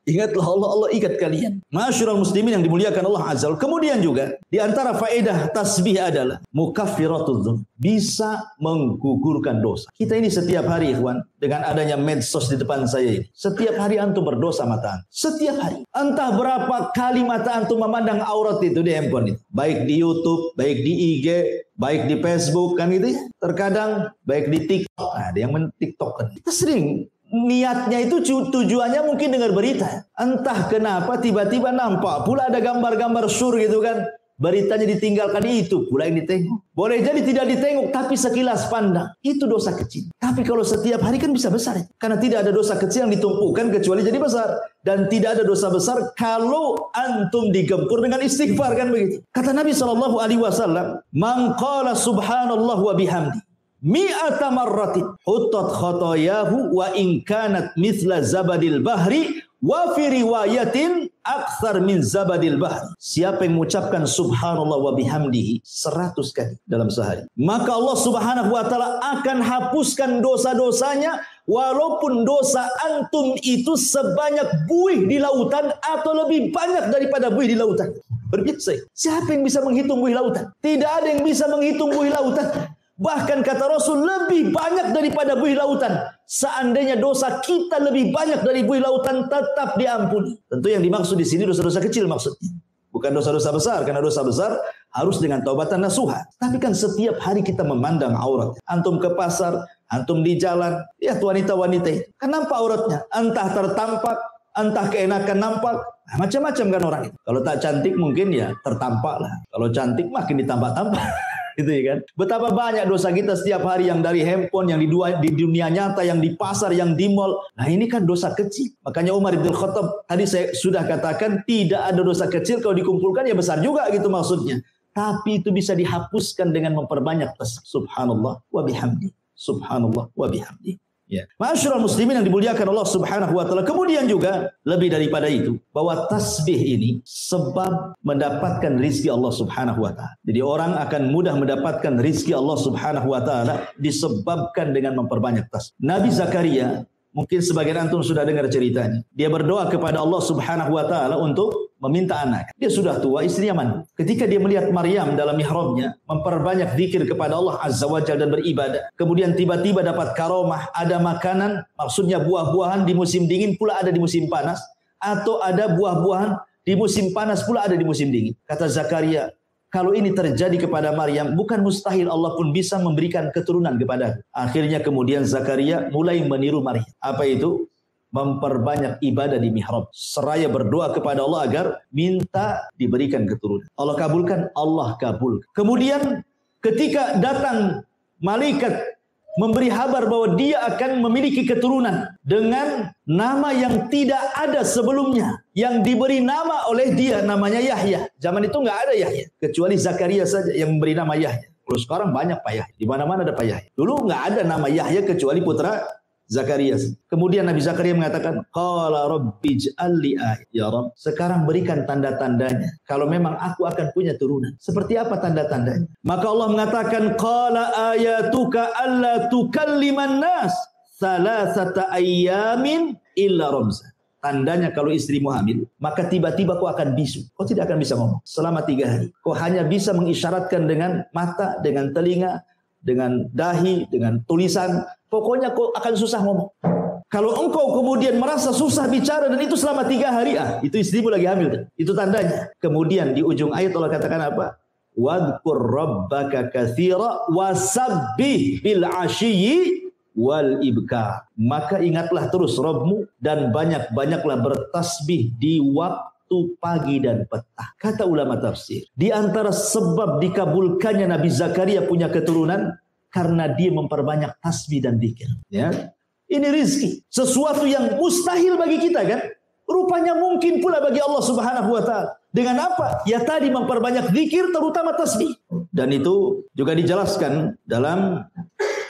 Ingatlah Allah, Allah ingat kalian. Masyarul muslimin yang dimuliakan Allah Azza wa Jalla. Kemudian juga di antara faedah tasbih adalah mukaffiratul dzunub, bisa menggugurkan dosa. Kita ini setiap hari ikhwan, dengan adanya medsos di depan saya ini, setiap hari antum berdosa mata antum. Setiap hari. Entah berapa kali mata antum memandang aurat itu di handphone itu. Baik di YouTube, baik di IG, baik di Facebook kan gitu ya. Terkadang baik di TikTok. Nah, ada yang men-TikTok kan. Kita sering niatnya itu tujuannya mungkin dengar berita. Entah kenapa tiba-tiba nampak pula ada gambar-gambar sur gitu kan. Beritanya ditinggalkan, itu pula yang ditengok. Boleh jadi tidak ditengok tapi sekilas pandang. Itu dosa kecil. Tapi kalau setiap hari kan bisa besar. Karena tidak ada dosa kecil yang ditumpukan kecuali jadi besar. Dan tidak ada dosa besar kalau antum digempur dengan istighfar kan begitu. Kata Nabi SAW, man qala subhanallah wa bihamdi mi'ata marratin hutat khotoyahu wa in kanat mithla zabadil bahri wa fi riwayatin akthar min zabadil bahri. Siapa yang mengucapkan subhanallah wa bihamdihi 100 kali dalam sehari, maka Allah Subhanahu wa taala akan hapuskan dosa-dosanya walaupun dosa antum itu sebanyak buih di lautan atau lebih banyak daripada buih di lautan. Berbiasa. Siapa yang bisa menghitung buih lautan? Tidak ada yang bisa menghitung buih lautan. Bahkan kata Rasul, lebih banyak daripada buih lautan. Seandainya dosa kita lebih banyak dari buih lautan, tetap diampuni. Tentu yang dimaksud di sini dosa-dosa kecil maksudnya. Bukan dosa-dosa besar, karena dosa besar harus dengan taubatan nasuha. Tapi kan setiap hari kita memandang aurat. Antum ke pasar, antum di jalan, lihat wanita-wanita itu. Kan nampak auratnya. Entah tertampak, entah keenakan nampak. Nah, macam-macam kan orang itu. Kalau tak cantik mungkin ya tertampak lah. Kalau cantik makin ditampak-tampak. Gitu ya kan. Betapa banyak dosa kita setiap hari, yang dari handphone, yang di dunia nyata, yang di pasar, yang di mall. Nah ini kan dosa kecil. Makanya Umar bin Khattab tadi saya sudah katakan, tidak ada dosa kecil, kalau dikumpulkan ya besar juga gitu maksudnya. Tapi itu bisa dihapuskan dengan memperbanyak tasbih. Subhanallah wa bihamdi. Subhanallah wa bihamdi. Ya. Masyarul muslimin yang dimuliakan Allah Subhanahu wa taala. Kemudian juga lebih daripada itu, bahwa tasbih ini sebab mendapatkan rizki Allah Subhanahu wa taala. Jadi orang akan mudah mendapatkan rizki Allah Subhanahu wa taala disebabkan dengan memperbanyak tasbih. Nabi Zakaria Mungkin sebagian antum sudah dengar ceritanya. Dia berdoa kepada Allah Subhanahu wa taala untuk meminta anak. Dia sudah tua, istrinya mandul. Ketika dia melihat Maryam dalam mihrabnya memperbanyak zikir kepada Allah Azza wa Jalla dan beribadah, kemudian tiba-tiba dapat karomah, ada makanan, maksudnya buah-buahan di musim dingin pula ada di musim panas, atau ada buah-buahan di musim panas pula ada di musim dingin. Kata Zakaria, kalau ini terjadi kepada Maryam, bukan mustahil Allah pun bisa memberikan keturunan kepada. Akhirnya kemudian Zakaria mulai meniru Maryam. Apa itu? Memperbanyak ibadah di mihrab, seraya berdoa kepada Allah agar minta diberikan keturunan. Allah kabulkan, Allah kabul. Kemudian ketika datang malaikat memberi kabar bahwa dia akan memiliki keturunan dengan nama yang tidak ada sebelumnya, yang diberi nama oleh dia, namanya Yahya. Zaman itu nggak ada Yahya, kecuali Zakaria saja yang memberi nama Yahya. Kalau sekarang banyak Pak Yahya, di mana-mana ada Pak Yahya. Dulu nggak ada nama Yahya kecuali putra Zakaria. Kemudian Nabi Zakaria mengatakan, qala rabbi ij'alli ayat. Ya Rabb, sekarang berikan tanda-tandanya kalau memang aku akan punya turunan. Seperti apa tanda-tandanya? Maka Allah mengatakan, qala ayatuka alla tukalliman nas salasata ayyamin illa ramza. Tandanya kalau istrimu hamil, maka tiba-tiba kau akan bisu. Kau tidak akan bisa ngomong selama 3 hari. Kau hanya bisa mengisyaratkan dengan mata, dengan telinga, dengan dahi, dengan tulisan. Pokoknya kau akan susah ngomong. Kalau engkau kemudian merasa susah bicara dan itu selama 3 hari, itu istrimu lagi hamil. Itu tandanya. Kemudian di ujung ayat Allah katakan apa? Wadhkur rabbaka katsira wasabbih bil ashiyyi wal ibkar. Maka ingatlah terus Rabbmu dan banyak-banyaklah bertasbih di waktu pagi dan petang. Kata ulama tafsir, di antara sebab dikabulkannya Nabi Zakaria punya keturunan karena dia memperbanyak tasbih dan zikir. Ya, ini rizki, sesuatu yang mustahil bagi kita kan? Rupanya mungkin pula bagi Allah Subhanahu wa taala. Dengan apa? Ya tadi memperbanyak zikir, terutama tasbih. Dan itu juga dijelaskan dalam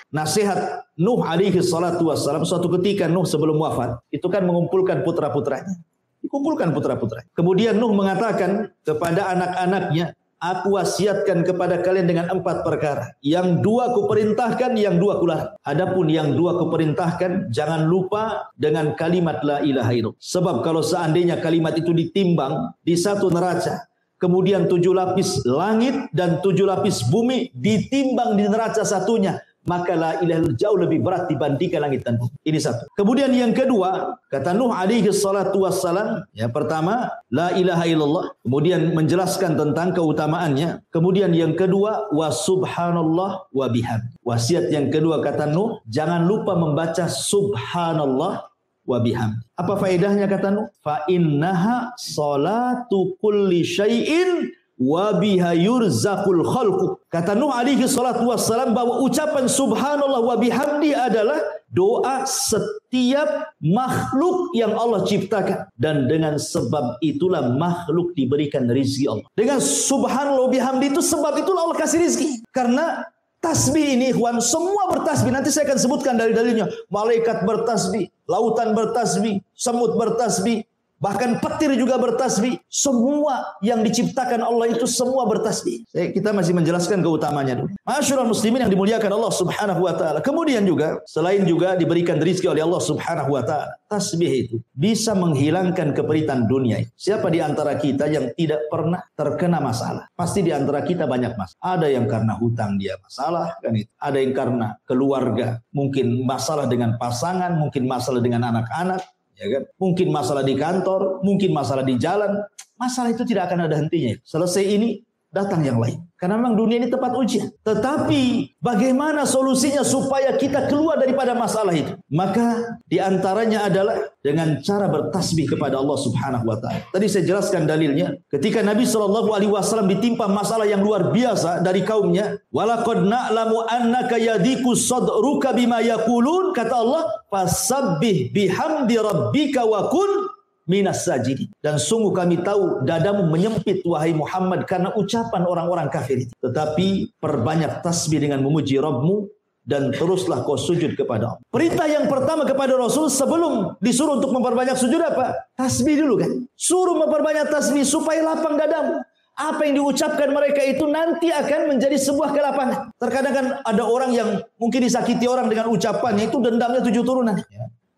nasihat Nuh alaihi salatu wassalam. Suatu ketika Nuh sebelum wafat, itu kan mengumpulkan putra-putranya. Dikumpulkan putra-putranya. Kemudian Nuh mengatakan kepada anak-anaknya, aku wasiatkan kepada kalian dengan 4 perkara. Yang 2 kuperintahkan, yang 2 kularang. Adapun yang 2 kuperintahkan, jangan lupa dengan kalimat la ilaha illallah. Sebab kalau seandainya kalimat itu ditimbang di satu neraca, kemudian 7 lapis langit dan 7 lapis bumi ditimbang di neraca satunya, maka la ilaha illallah jauh lebih berat dibandingkan langit dan bumi. Ini satu. Kemudian yang kedua, kata Nuh alaihi salatu wassalam, yang pertama la ilaha illallah, kemudian menjelaskan tentang keutamaannya. Kemudian yang kedua, wa subhanallah wa bihamdi. Wasiat yang kedua kata Nuh, jangan lupa membaca subhanallah wa bihamdi. Apa faedahnya kata Nuh? Fa innaha salatu kulli syai'in wa biha yurzaqul khalqu. Kata Nuh alaihi salatu wassalam bahwa ucapan subhanallah wa bihamdi adalah doa setiap makhluk yang Allah ciptakan, dan dengan sebab itulah makhluk diberikan rezeki Allah. Dengan subhanallah wa bihamdi itu, sebab itulah Allah kasih rezeki. Karena tasbih ini ikhwan, semua bertasbih. Nanti saya akan sebutkan dalil-dalilnya. Malaikat bertasbih, lautan bertasbih, semut bertasbih, bahkan petir juga bertasbih. Semua yang diciptakan Allah itu semua bertasbih. Kita masih menjelaskan keutamanya dulu. Ma'asyiral muslimin yang dimuliakan Allah Subhanahu wa taala. Kemudian juga selain juga diberikan rezeki oleh Allah Subhanahu wa taala, tasbih itu bisa menghilangkan keperitan dunia. Siapa di antara kita yang tidak pernah terkena masalah? Pasti di antara kita banyak masalah. Ada yang karena hutang dia masalah kan itu. Ada yang karena keluarga, mungkin masalah dengan pasangan, mungkin masalah dengan anak-anak. Ya kan? Mungkin masalah di kantor, mungkin masalah di jalan. Masalah itu tidak akan ada hentinya. Selesai ini, datang yang lain. Karena memang dunia ini tempat ujian. Tetapi bagaimana solusinya supaya kita keluar daripada masalah itu? Maka diantaranya adalah dengan cara bertasbih kepada Allah Subhanahu wa taala. Tadi saya jelaskan dalilnya. Ketika Nabi SAW ditimpa masalah yang luar biasa dari kaumnya, walaqad na'lamu annaka yadiku sadruka bima yaqulun, kata Allah, fasabbih bihamdi rabbika wa kun minas sajidin. Dan sungguh kami tahu dadamu menyempit wahai Muhammad karena ucapan orang-orang kafir itu. Tetapi perbanyak tasbih dengan memuji Rabbmu dan teruslah kau sujud kepada Allah. Perintah yang pertama kepada Rasul sebelum disuruh untuk memperbanyak sujud apa? Tasbih dulu kan. Suruh memperbanyak tasbih supaya lapang dadamu. Apa yang diucapkan mereka itu nanti akan menjadi sebuah kelapangan. Terkadang kan ada orang yang mungkin disakiti orang dengan ucapannya itu dendamnya 7 turunan.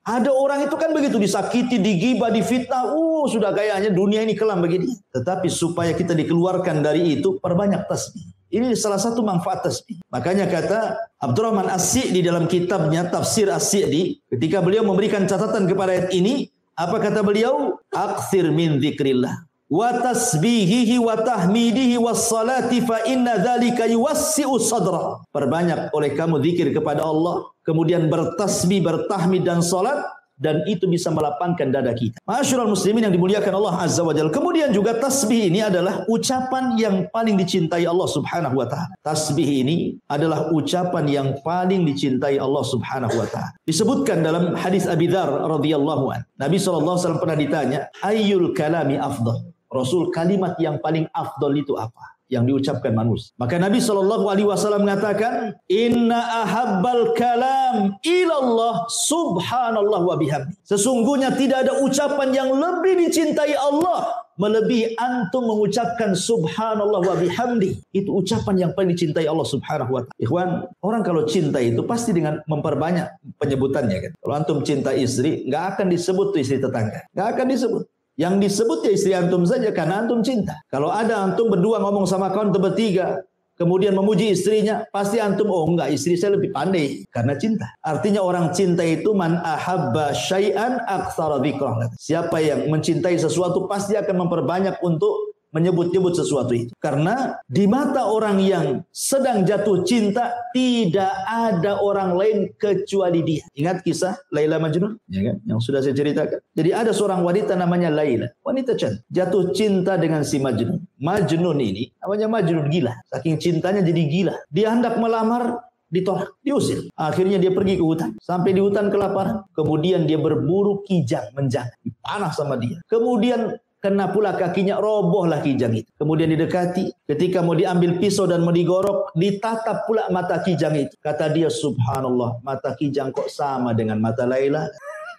Ada orang itu kan begitu, disakiti, digibah, difitnah, sudah kayaknya dunia ini kelam begini. Tetapi supaya kita dikeluarkan dari itu, perbanyak tasbih. Ini salah satu manfaat tasbih. Makanya kata Abdurrahman As-Sa'di dalam kitabnya Tafsir As-Sa'di, ketika beliau memberikan catatan kepada ayat ini, apa kata beliau? Aktsir min dzikrillah wa tasbihihi wa tahmidihi was salati fa inna dzalika yuwassi'u sadra. Perbanyak oleh kamu zikir kepada Allah, kemudian bertasbih, bertahmid dan salat, dan itu bisa melapangkan dada kita. Ma'asyiral muslimin yang dimuliakan Allah Azza wa Jalla. Kemudian juga tasbih ini adalah ucapan yang paling dicintai Allah Subhanahu wa taala. Tasbih ini adalah ucapan yang paling dicintai Allah Subhanahu wa taala. Disebutkan dalam hadis Abi Dzar radhiyallahu an. Nabi sallallahu alaihi wasallam pernah ditanya, "Ayyul kalami afdal?" Rasul, kalimat yang paling afdal itu apa? Yang diucapkan manusia. Maka Nabi SAW mengatakan, Inna ahabbal kalam ilallah subhanallah wa bihamdi. Sesungguhnya tidak ada ucapan yang lebih dicintai Allah melebihi antum mengucapkan subhanallah wa bihamdi. Itu ucapan yang paling dicintai Allah Subhanahu wa ta'ala. Ikhwan, orang kalau cinta itu pasti dengan memperbanyak penyebutannya kan. Kalau antum cinta istri, nggak akan disebut tuh istri tetangga. Nggak akan disebut. Yang disebut ya istri antum saja karena antum cinta. Kalau ada antum berdua ngomong sama kawan bertiga, kemudian memuji istrinya, pasti antum, enggak, istri saya lebih pandai karena cinta. Artinya orang cinta itu man ahabba syai'an aktsara dzikrah. Siapa yang mencintai sesuatu pasti akan memperbanyak untuk menyebut-nyebut sesuatu itu. Karena di mata orang yang sedang jatuh cinta tidak ada orang lain kecuali dia. Ingat kisah Laila Majnun, ya kan? Yang sudah saya ceritakan. Jadi ada seorang wanita namanya Laila, wanita cantik, jatuh cinta dengan si Majnun. Majnun ini namanya Majnun, gila. Saking cintanya jadi gila. Dia hendak melamar, ditolak, diusir. Akhirnya dia pergi ke hutan. Sampai di hutan kelaparan. Kemudian dia berburu kijang, menjangan. Dipanah sama dia. Kemudian kena pula kakinya, robohlah kijang itu. Kemudian didekati, ketika mau diambil pisau dan mau digorok, ditatap pula mata kijang itu. Kata dia, subhanallah, mata kijang kok sama dengan mata Laila.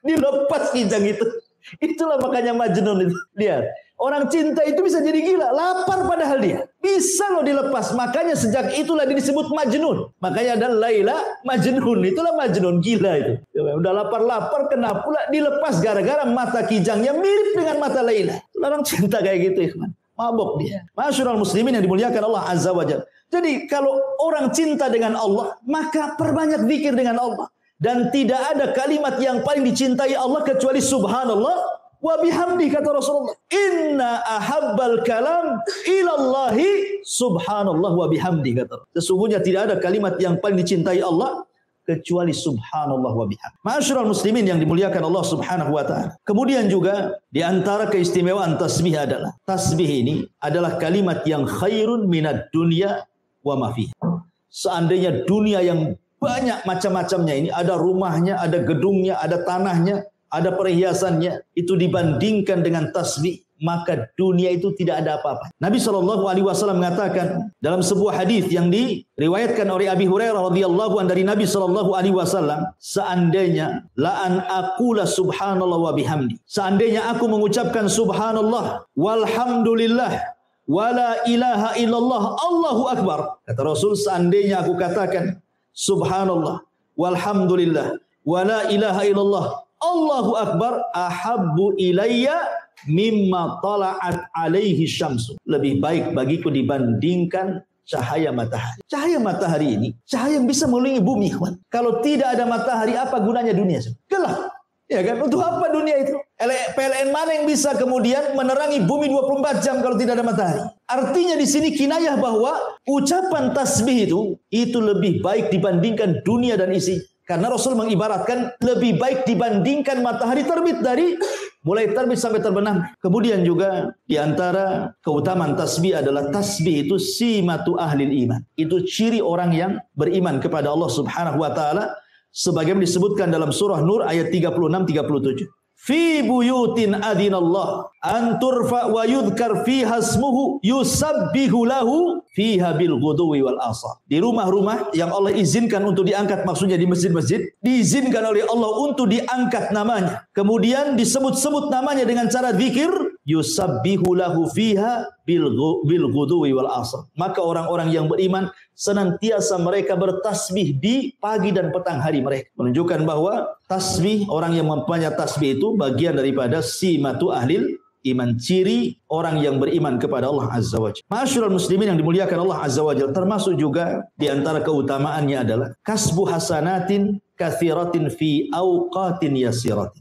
Dilepas kijang itu. Itulah makanya Majnun itu. Lihat, orang cinta itu bisa jadi gila, lapar padahal dia. Bisa loh dilepas. Makanya sejak itulah disebut Majnun. Makanya ada Laila Majnun. Itulah Majnun, gila itu. Udah lapar-lapar, kena pula dilepas gara-gara mata kijang yang mirip dengan mata Laila. Orang cinta kayak gitu, ikhwan. Mabok dia. Ma'asyiral muslimin yang dimuliakan Allah Azza wa Jalla. Jadi kalau orang cinta dengan Allah, maka perbanyak zikir dengan Allah. Dan tidak ada kalimat yang paling dicintai Allah kecuali subhanallah wa bihamdi, kata Rasulullah. Inna ahabbal kalam ilallahi subhanallah wa bihamdi, kata. Sesungguhnya tidak ada kalimat yang paling dicintai Allah kecuali subhanallah wa bihamdi. Ma'asyiral muslimin yang dimuliakan Allah Subhanahu wa taala. Kemudian juga di antara keistimewaan tasbih adalah tasbih ini adalah kalimat yang khairun minad dunya wa ma fiha. Seandainya dunia yang banyak macam-macamnya ini, ada rumahnya, ada gedungnya, ada tanahnya, ada perhiasannya, itu dibandingkan dengan tasbih, maka dunia itu tidak ada apa-apa. Nabi SAW mengatakan dalam sebuah hadis yang diriwayatkan oleh Abi Hurairah radhiyallahu anhu dari Nabi SAW, seandainya la an aqula subhanallah wa bihamdi, seandainya aku mengucapkan subhanallah walhamdulillah wala ilaha illallah Allahu akbar, kata Rasul, seandainya aku katakan subhanallah walhamdulillah wala ilaha illallah Allahu akbar, ahabbu ilayya mimma tala'at alaihi syamsu, lebih baik bagiku dibandingkan cahaya matahari. Cahaya matahari ini cahaya yang bisa mengelilingi bumi, kawan. Kalau tidak ada matahari, apa gunanya dunia? Gelap. Ya kan? Untuk apa dunia itu? PLN mana yang bisa kemudian menerangi bumi 24 jam kalau tidak ada matahari? Artinya di sini kinayah bahwa ucapan tasbih itu lebih baik dibandingkan dunia dan isi. Karena Rasul mengibaratkan lebih baik dibandingkan matahari terbit dari mulai terbit sampai terbenam. Kemudian juga di antara keutamaan tasbih adalah tasbih itu simatu ahlil iman. Itu ciri orang yang beriman kepada Allah Subhanahu wa taala, sebagaimana disebutkan dalam surah Nur ayat 36-37. Fi buyutin adinallah anturfa wa yudhkar fiha ismuhu yusabbihu lahu fiha bil ghudwi wal asar. Di rumah-rumah yang Allah izinkan untuk diangkat, maksudnya di masjid-masjid, diizinkan oleh Allah untuk diangkat namanya. Kemudian disebut-sebut namanya dengan cara zikir, yusabbihu lahu fiha bil ghudwi wal asar. Maka orang-orang yang beriman senantiasa mereka bertasbih di pagi dan petang hari mereka. Menunjukkan bahwa tasbih, orang yang mempunyai tasbih itu bagian daripada simatu ahlil iman, ciri orang yang beriman kepada Allah Azza wa Jalla. Ma'asyiral muslimin yang dimuliakan Allah Azza wa Jalla, termasuk juga di antara keutamaannya adalah kasbu hasanatin katsiratin fi awqatin yasiratin.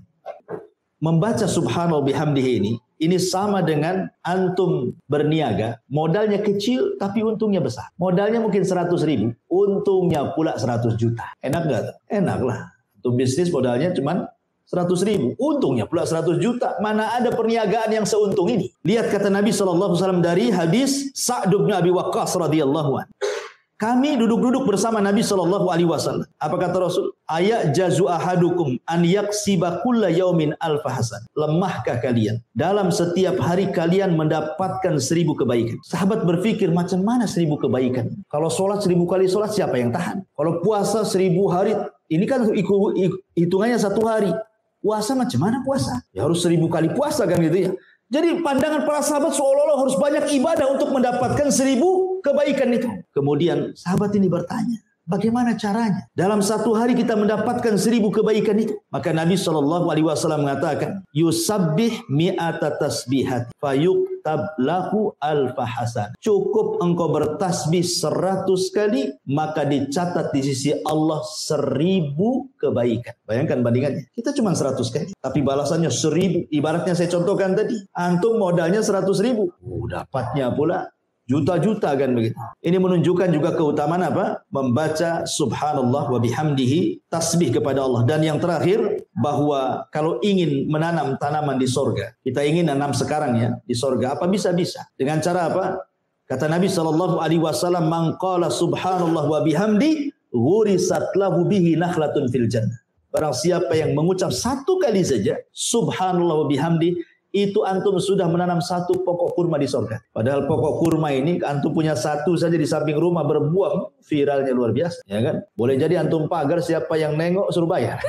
Membaca subhanallah bihamdihi ini sama dengan antum berniaga, modalnya kecil tapi untungnya besar. Modalnya mungkin 100.000, untungnya pula 100 juta. Enak nggak? Enak lah. Untuk bisnis modalnya cuma 100.000, untungnya pula 100 juta. Mana ada perniagaan yang seuntung ini? Lihat kata Nabi SAW dari hadis Sa'd bin Abi Waqqas radhiyallahu anhu. Kami duduk-duduk bersama Nabi SAW. Apa kata Rasul? Ayak jazu ahadukum an yaksiba kulla yaumin alfa hasan. Lemahkah kalian dalam setiap hari kalian mendapatkan 1000 kebaikan? Sahabat berpikir, macam mana 1000 kebaikan? Kalau sholat 1000 kali sholat, siapa yang tahan? Kalau puasa 1000 hari, ini kan hitungannya 1 hari. Puasa macam mana puasa? Ya harus 1000 kali puasa kan gitu ya. Jadi pandangan para sahabat seolah-olah harus banyak ibadah untuk mendapatkan 1000 kebaikan itu. Kemudian sahabat ini bertanya, bagaimana caranya dalam 1 hari kita mendapatkan 1000 kebaikan itu? Maka Nabi SAW mengatakan, yusabbih mi'ata tasbihat fayuktab lahu alfa hasan. Cukup engkau bertasbih 100 kali, maka dicatat di sisi Allah 1000 kebaikan. Bayangkan bandingannya. Kita cuma 100 kali, tapi balasannya 1000. Ibaratnya saya contohkan tadi, antum modalnya 100.000, dapatnya pula juta-juta kan begitu. Ini menunjukkan juga keutamaan apa? Membaca subhanallah wa bihamdihi, tasbih kepada Allah. Dan yang terakhir, bahwa kalau ingin menanam tanaman di sorga, kita ingin nanam sekarang ya di sorga, apa bisa-bisa. Dengan cara apa? Kata Nabi SAW, man qala subhanallah wa bihamdi ghurisat lahu bihi nakhlatun fil jannah. Barang siapa yang mengucap 1 kali saja subhanallah wa bihamdi, itu antum sudah menanam 1 pokok kurma di surga. Padahal pokok kurma ini antum punya 1 saja di samping rumah berbuah, viralnya luar biasa, ya kan? Boleh jadi antum pagar, siapa yang nengok suruh bayar.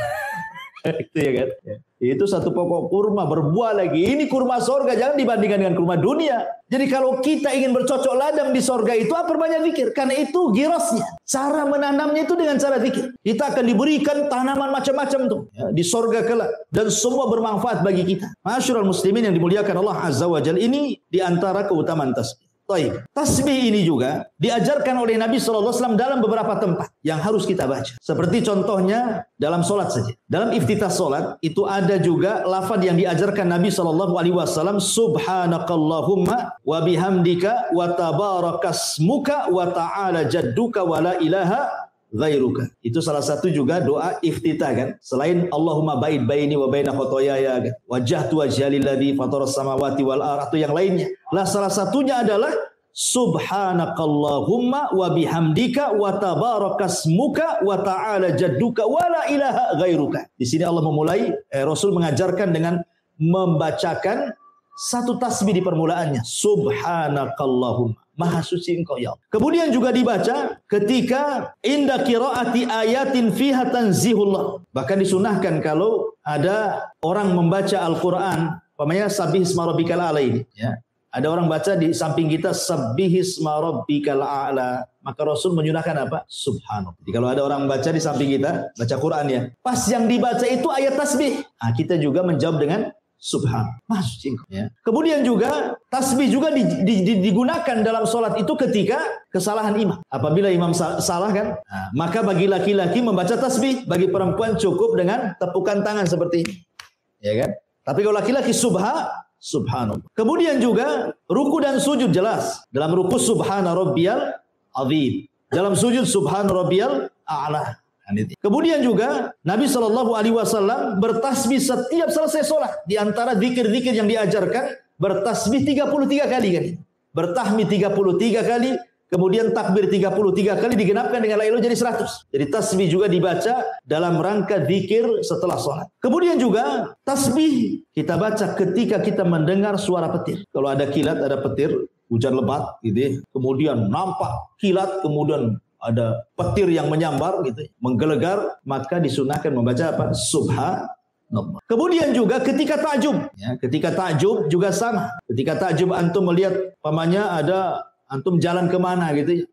Itu ya kan? Ya. Itu 1 pokok kurma berbuah lagi. Ini kurma surga, jangan dibandingkan dengan kurma dunia. Jadi kalau kita ingin bercocok ladang di surga itu, perbanyak zikir. Karena itu girasnya. Cara menanamnya itu dengan cara zikir. Kita akan diberikan tanaman macam-macam tuh ya, di surga kelak. Dan semua bermanfaat bagi kita. Ma'asyiral muslimin yang dimuliakan Allah Azza wa Jalla, ini di antara keutamaan tasbih. Tasbih ini juga diajarkan oleh Nabi SAW dalam beberapa tempat yang harus kita baca. Seperti contohnya dalam solat saja. Dalam iftitah solat itu ada juga lafaz yang diajarkan Nabi SAW, subhanakallahumma wa bihamdika wa tabarakasmuka wa ta'ala jadduka wa la ilaha ghairuka. Itu salah satu juga doa iftitah kan. Selain Allahumma ba'id baini wa baina khotoyaya kan. Wajjahtu wajhalil ladzi fataras samawati wal ardh, atau yang lainnya. Lah salah satunya adalah subhanakallahumma wa bihamdika wa tabarakasmuka wa ta'ala jadduka wa la ilaha ghairuka. Di sini Allah memulai, Rasul mengajarkan dengan membacakan 1 tasbih di permulaannya. Subhanakallahumma, maha suci engkau ya Allah. Kemudian juga dibaca ketika inda qiraati ayatin fiha tanzihullah. Bahkan disunahkan kalau ada orang membaca Al-Quran, umpamanya sabbihisma rabbikal a'la ini ya. Ada orang baca di samping kita sabbihisma rabbikal a'la, maka Rasul menyunahkan apa? Subhanallah. Jadi kalau ada orang baca di samping kita, baca Quran ya, pas yang dibaca itu ayat tasbih, nah, kita juga menjawab dengan subhan, masuk ya. Kemudian juga tasbih juga digunakan dalam sholat itu ketika kesalahan imam. Apabila imam salah kan, nah, maka bagi laki-laki membaca tasbih, bagi perempuan cukup dengan tepukan tangan seperti ini, ya kan? Tapi kalau laki-laki subhanallah. Kemudian juga ruku dan sujud jelas. Dalam ruku subhana rabbiyal azim, dalam sujud subhana rabbiyal a'la. Kemudian juga Nabi SAW bertasbih setiap selesai sholat. Di antara zikir-zikir yang diajarkan, bertasbih 33 kali kan. Bertahmid 33 kali, Kemudian takbir 33 kali digenapkan dengan la ilaha jadi 100. Jadi tasbih juga dibaca dalam rangka zikir setelah sholat. Kemudian juga tasbih kita baca ketika kita mendengar suara petir. Kalau ada kilat, ada petir, hujan lebat gitu ya. Kemudian nampak kilat, kemudian ada petir yang menyambar gitu, menggelegar, maka disunahkan membaca apa? Subhanallah. Kemudian juga ketika takjub, ya, ketika takjub juga sama. Ketika takjub antum melihat pamannya ada antum jalan kemana gitu,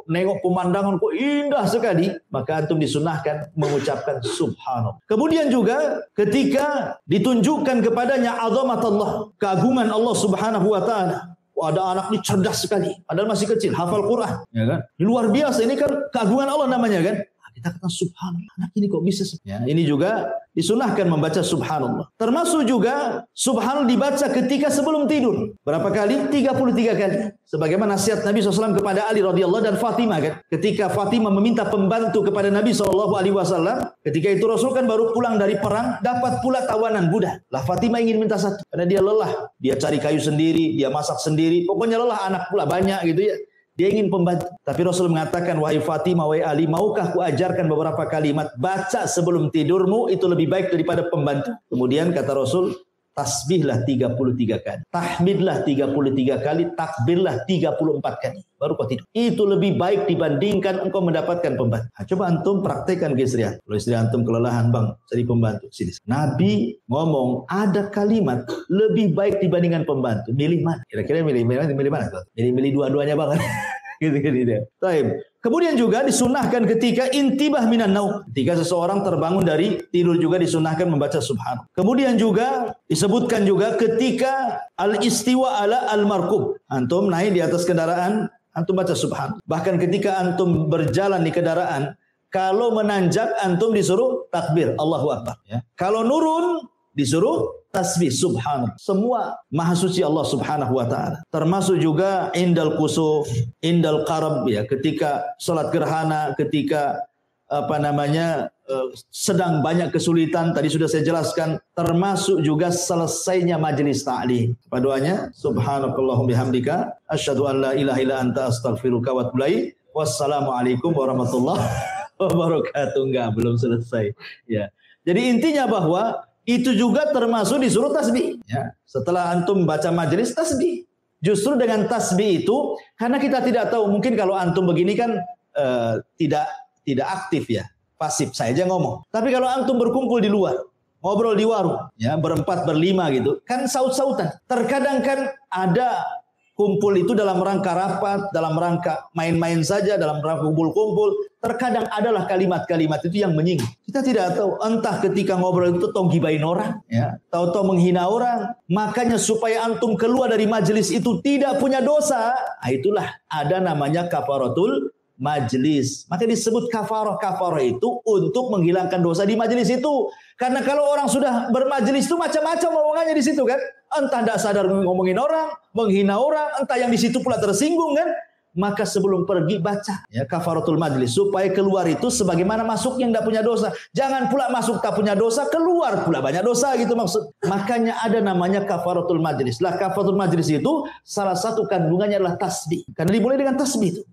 nengok pemandangan kok indah sekali, maka antum disunahkan mengucapkan subhanallah. Kemudian juga ketika ditunjukkan kepadanya azamatullah, keagungan Allah Subhanahu wa taala. Ada anak ini cerdas sekali, padahal masih kecil, hafal Quran, ya kan? Ini luar biasa, ini kan keagungan Allah namanya kan? Kita kata subhanallah, anak ini kok bisa? Ya, ini juga disunahkan membaca subhanallah. Termasuk juga subhanallah dibaca ketika sebelum tidur. Berapa kali? 33 kali. Sebagaimana nasihat Nabi SAW kepada Ali radhiyallahu dan Fatimah kan? Ketika Fatimah meminta pembantu kepada Nabi SAW, ketika itu Rasul kan baru pulang dari perang, dapat pula tawanan budak. Lah Fatimah ingin minta satu, karena dia lelah. Dia cari kayu sendiri, dia masak sendiri, pokoknya lelah, anak pula banyak gitu ya. Dia ingin pembantu. Tapi Rasul mengatakan, wahai Fatimah, wahai Ali, maukah ku ajarkan beberapa kalimat baca sebelum tidurmu, itu lebih baik daripada pembantu. Kemudian kata Rasul, tasbihlah 33 kali, tahmidlah 33 kali, takbirlah 34 kali. Baru kau tidur. Itu lebih baik dibandingkan engkau mendapatkan pembantu. Nah, coba antum praktekkan ke istri. Kalau istri antum kelelahan, bang, cari pembantu. Sini. Nabi ngomong ada kalimat lebih baik dibandingkan pembantu. Milih mana? Kira-kira milih mana? Milih dua-duanya bang. Gitu. Baik. Kemudian juga disunahkan ketika intibah minan naum. Ketika seseorang terbangun dari tidur juga disunahkan membaca subhanallah. Kemudian juga disebutkan juga ketika al-istiwa ala al-markub. Antum naik di atas kendaraan, antum baca subhanallah. Bahkan ketika antum berjalan di kendaraan, kalau menanjak antum disuruh takbir Allahu Akbar. Ya. Kalau nurun disuruh tasbih subhanallah. Semua maha suci Allah Subhanahu wa taala. Termasuk juga indal kusuf, indal qarab ya, ketika salat gerhana, ketika sedang banyak kesulitan, tadi sudah saya jelaskan, termasuk juga selesainya majelis ta'lim. Apa doanya? Subhanakallahumma bihamdika asyhadu an la ilaha illa anta astaghfiruka wa atubu ilaik. Wassalamualaikum warahmatullahi wabarakatuh. Enggak, belum selesai. Ya. Jadi intinya bahwa itu juga termasuk disuruh tasbih. Ya. Setelah antum baca majelis tasbih. Justru dengan tasbih itu, karena kita tidak tahu, mungkin kalau antum begini kan tidak aktif ya, pasif saja ngomong. Tapi kalau antum berkumpul di luar, ngobrol di warung, ya berempat berlima gitu, kan saut-sautan. Terkadang kan ada kumpul itu dalam rangka rapat, dalam rangka main-main saja, dalam rangka kumpul-kumpul. Terkadang adalah kalimat-kalimat itu yang menyinggung. Kita tidak tahu, entah ketika ngobrol itu tahu gibain orang, ya, tahu-tahu menghina orang. Makanya supaya antum keluar dari majelis itu tidak punya dosa, itulah ada namanya kafaratul majlis. Maka disebut kafarah itu untuk menghilangkan dosa di majelis itu. Karena kalau orang sudah bermajelis itu macam-macam omongannya di situ kan. Entah tidak sadar ngomongin orang, menghina orang, entah yang di situ pula tersinggung kan. Maka sebelum pergi baca ya kafaratul majlis supaya keluar itu sebagaimana masuk yang tidak punya dosa. Jangan pula masuk tak punya dosa, keluar pula banyak dosa gitu maksud. Makanya ada namanya kafaratul majlis. Lah kafaratul majlis itu salah satu kandungannya adalah tasbih. Karena dimulai dengan tasbih itu.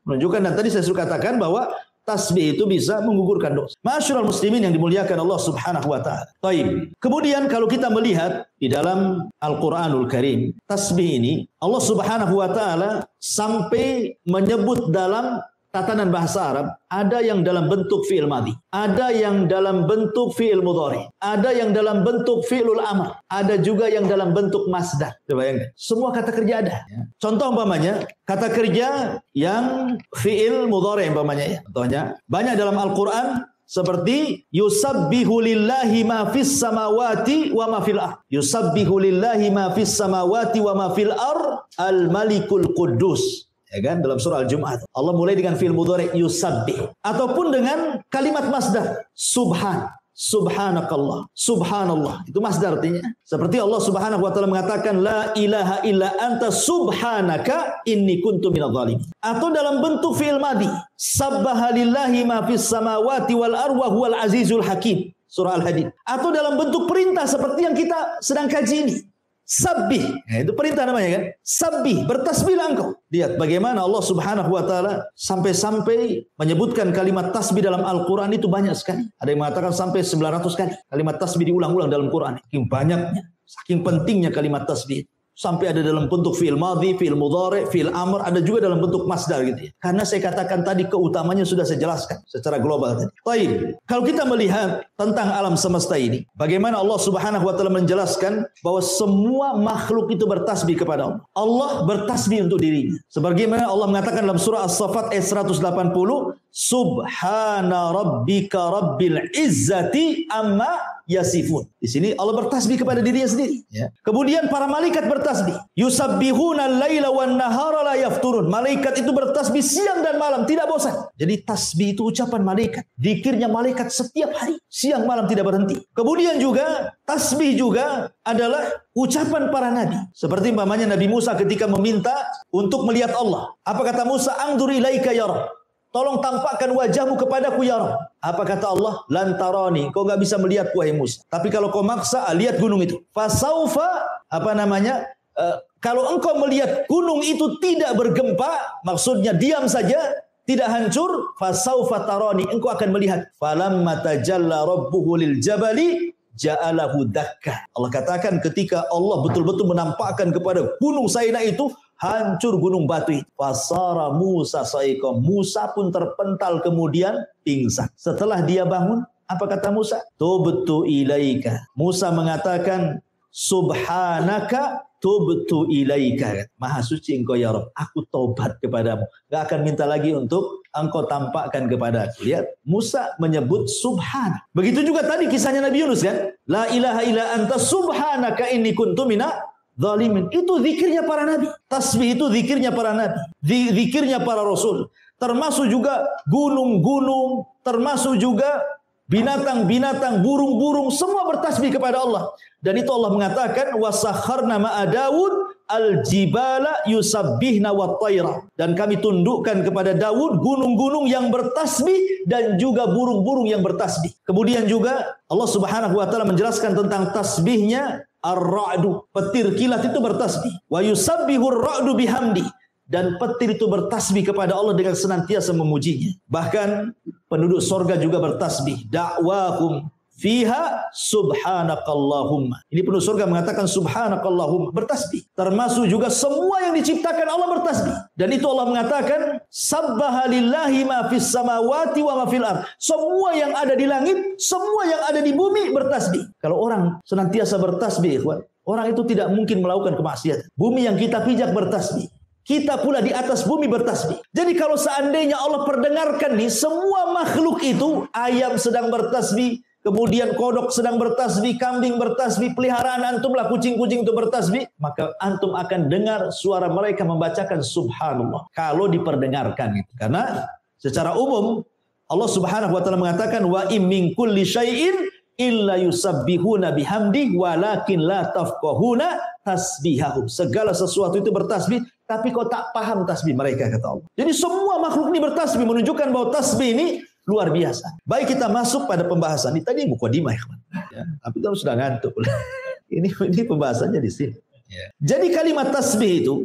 Menunjukkan, dan tadi saya sudah katakan bahwa tasbih itu bisa menggugurkan dosa. Ma'asyiral muslimin yang dimuliakan Allah Subhanahu wa taala. Baik. Kemudian kalau kita melihat di dalam Al-Qur'anul Karim, tasbih ini Allah Subhanahu wa taala sampai menyebut dalam tatanan bahasa Arab, ada yang dalam bentuk fi'il madhi, ada yang dalam bentuk fi'il mudhari, ada yang dalam bentuk fi'lul amr, ada juga yang dalam bentuk masdar. Coba bayangkan, semua kata kerja ada. Ya. Contoh umpamanya, kata kerja yang fi'il mudhari umpamanya ya. Contohnya, banyak dalam Al-Quran seperti yusabbihu lillahi ma fis samawati wa ma fil ard. Yusabbihu lillahi ma fis samawati wa ma fil ard al-malikul quddus. Ya kan, dalam surah Al-Jumu'ah Allah mulai dengan fi'il mudhari yusabbih, ataupun dengan kalimat masdar subhanakallah, subhanallah, itu masdar artinya. Seperti Allah Subhanahu wa taala mengatakan la ilaha illa anta subhanaka inni kuntu minadh dhalimin. Atau dalam bentuk fi'il madhi, sabbaha lillahi ma fis samawati wal ardi wa huwal azizul hakim, surah Al-Hadid. Atau dalam bentuk perintah seperti yang kita sedang kaji ini. Sabbih. Nah, itu perintah namanya kan? Sabbih, bertasbihlah engkau. Lihat bagaimana Allah Subhanahu wa taala sampai-sampai menyebutkan kalimat tasbih dalam Al-Qur'an itu banyak sekali. Ada yang mengatakan sampai 900 kali. Kalimat tasbih diulang-ulang dalam Qur'an. Saking banyaknya, saking pentingnya kalimat tasbih. Sampai ada dalam bentuk fi'il madhi, fi'il mudhari, fi'il amr, ada juga dalam bentuk masdar gitu ya. Karena saya katakan tadi keutamanya sudah saya jelaskan secara global tadi. Baik, kalau kita melihat tentang alam semesta ini, bagaimana Allah Subhanahu wa taala menjelaskan bahwa semua makhluk itu bertasbih kepada Allah. Allah bertasbih untuk dirinya. Sebagaimana Allah mengatakan dalam surah As-Saffat ayat 180, Subhana rabbika rabbil izzati amma yasifun. Di sini Allah bertasbih kepada dirinya sendiri. Ya. Kemudian para malaikat bertasbih. Yusabbihuna al-laila wan nahara la yafturun. Malaikat itu bertasbih siang dan malam tidak bosan. Jadi tasbih itu ucapan malaikat. Zikirnya malaikat setiap hari, siang malam tidak berhenti. Kemudian juga tasbih juga adalah ucapan para nabi. Seperti umpamanya Nabi Musa ketika meminta untuk melihat Allah. Apa kata Musa? Angdur ilaika ya Rabb. Tolong tampakkan wajahmu kepadaku ya Rabb. Apa kata Allah? Lantarani, kau enggak bisa melihat wahai Musa. Tapi kalau kau maksa, lihat gunung itu. Fasaufa, kalau engkau melihat gunung itu tidak bergempa, maksudnya diam saja, tidak hancur, fasaufa tarani, engkau akan melihat. Falamma tajalla rabbuhu lil jabali ja'alahu dakka. Allah katakan ketika Allah betul-betul menampakkan kepada gunung Saina itu, hancur gunung batu itu. Fasara Musa sa'iqa. Musa pun terpental kemudian pingsan. Setelah dia bangun, apa kata Musa? Tubtu ilaika. Musa mengatakan, Subhanaka tubtu ilaika. Maha suci engkau ya Rabb. Aku taubat kepadamu. Gak akan minta lagi untuk engkau tampakkan kepada aku. Lihat, Musa menyebut subhana. Begitu juga tadi kisahnya Nabi Yunus kan? La ilaha illa anta subhanaka inni kuntu mina zalimin. Itu zikirnya para nabi. Tasbih itu zikirnya para nabi. Zikirnya para rasul. Termasuk juga gunung-gunung. Termasuk juga binatang-binatang, burung-burung. Semua bertasbih kepada Allah. Dan itu Allah mengatakan, wasakharna ma'a Daud al-jibala yusabbihna wat-tayra. Dan kami tundukkan kepada Daud gunung-gunung yang bertasbih dan juga burung-burung yang bertasbih. Kemudian juga Allah Subhanahu wa taala menjelaskan tentang tasbihnya ar-ra'du. Petir kilat itu bertasbih. Wa yusabbihu ar-ra'du bihamdi. Dan petir itu bertasbih kepada Allah dengan senantiasa memujinya. Bahkan penduduk sorga juga bertasbih. Da'wahum fiha subhanakallahumma. Ini penduduk surga mengatakan subhanakallahumma, bertasbih. Termasuk juga semua yang diciptakan Allah bertasbih. Dan itu Allah mengatakan sabbaha lillahi ma fis samawati wa ma fil ard. Semua yang ada di langit, semua yang ada di bumi bertasbih. Kalau orang senantiasa bertasbih, ikhwan, orang itu tidak mungkin melakukan kemaksiatan. Bumi yang kita pijak bertasbih. Kita pula di atas bumi bertasbih. Jadi kalau seandainya Allah perdengarkan nih semua makhluk itu, ayam sedang bertasbih, kemudian kodok sedang bertasbih, kambing bertasbih, peliharaan antum lah kucing-kucing itu bertasbih, maka antum akan dengar suara mereka membacakan subhanallah. Kalau diperdengarkan itu. Karena secara umum Allah Subhanahu wa taala mengatakan wa im min kulli syai'in illa yusabbihuna bihamdi walakin la tafqahuna tasbihahum. Segala sesuatu itu bertasbih, tapi kau tak paham tasbih mereka, kata Allah. Jadi semua makhluk ini bertasbih, menunjukkan bahwa tasbih ini luar biasa. Baik, kita masuk pada pembahasan. Ini tadi mukadimah, ya, tapi kita sudah ngantuk. ini pembahasannya di sini. Ya. Jadi kalimat tasbih itu,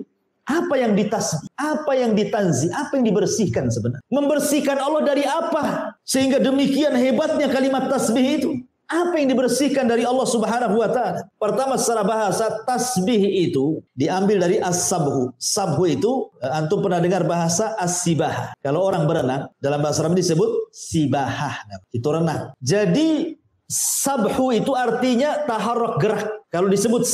apa yang ditasbih, apa yang ditanzi, apa yang dibersihkan sebenarnya? Membersihkan Allah dari apa? Sehingga demikian hebatnya kalimat tasbih itu. Apa yang dibersihkan dari Allah Subhanahu wa taala? Pertama, secara bahasa tasbih itu diambil dari as-sabhu. Sabhu itu antum pernah dengar bahasa as-sibah. Kalau orang berenang dalam bahasa Arab disebut sibahah. Itu renang. Jadi sabhu itu artinya taharrak, gerak. Kalau disebut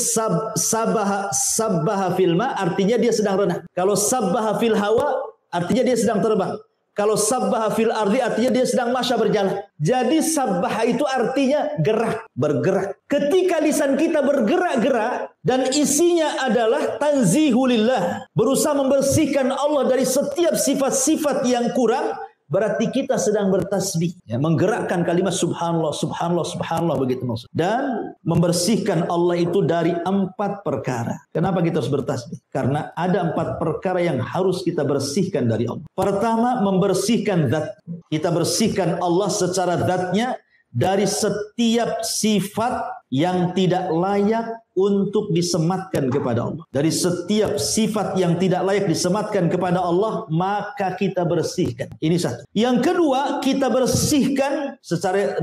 sabbaha fil ma artinya dia sedang renang. Kalau sabbaha fil hawa artinya dia sedang terbang. Kalau sabbaha fil ardi artinya dia sedang masya, berjalan. Jadi sabbaha itu artinya gerak, bergerak. Ketika lisan kita bergerak-gerak dan isinya adalah tanzihulillah, berusaha membersihkan Allah dari setiap sifat-sifat yang kurang, berarti kita sedang bertasbih, ya, menggerakkan kalimat subhanallah, subhanallah, subhanallah, begitu maksud. Dan membersihkan Allah itu dari 4 perkara. Kenapa kita harus bertasbih? Karena ada 4 perkara yang harus kita bersihkan dari Allah. Pertama, membersihkan zat. Kita bersihkan Allah secara zatnya dari setiap sifat yang tidak layak untuk disematkan kepada Allah. Dari setiap sifat yang tidak layak disematkan kepada Allah, maka kita bersihkan. Ini satu. Yang kedua, kita bersihkan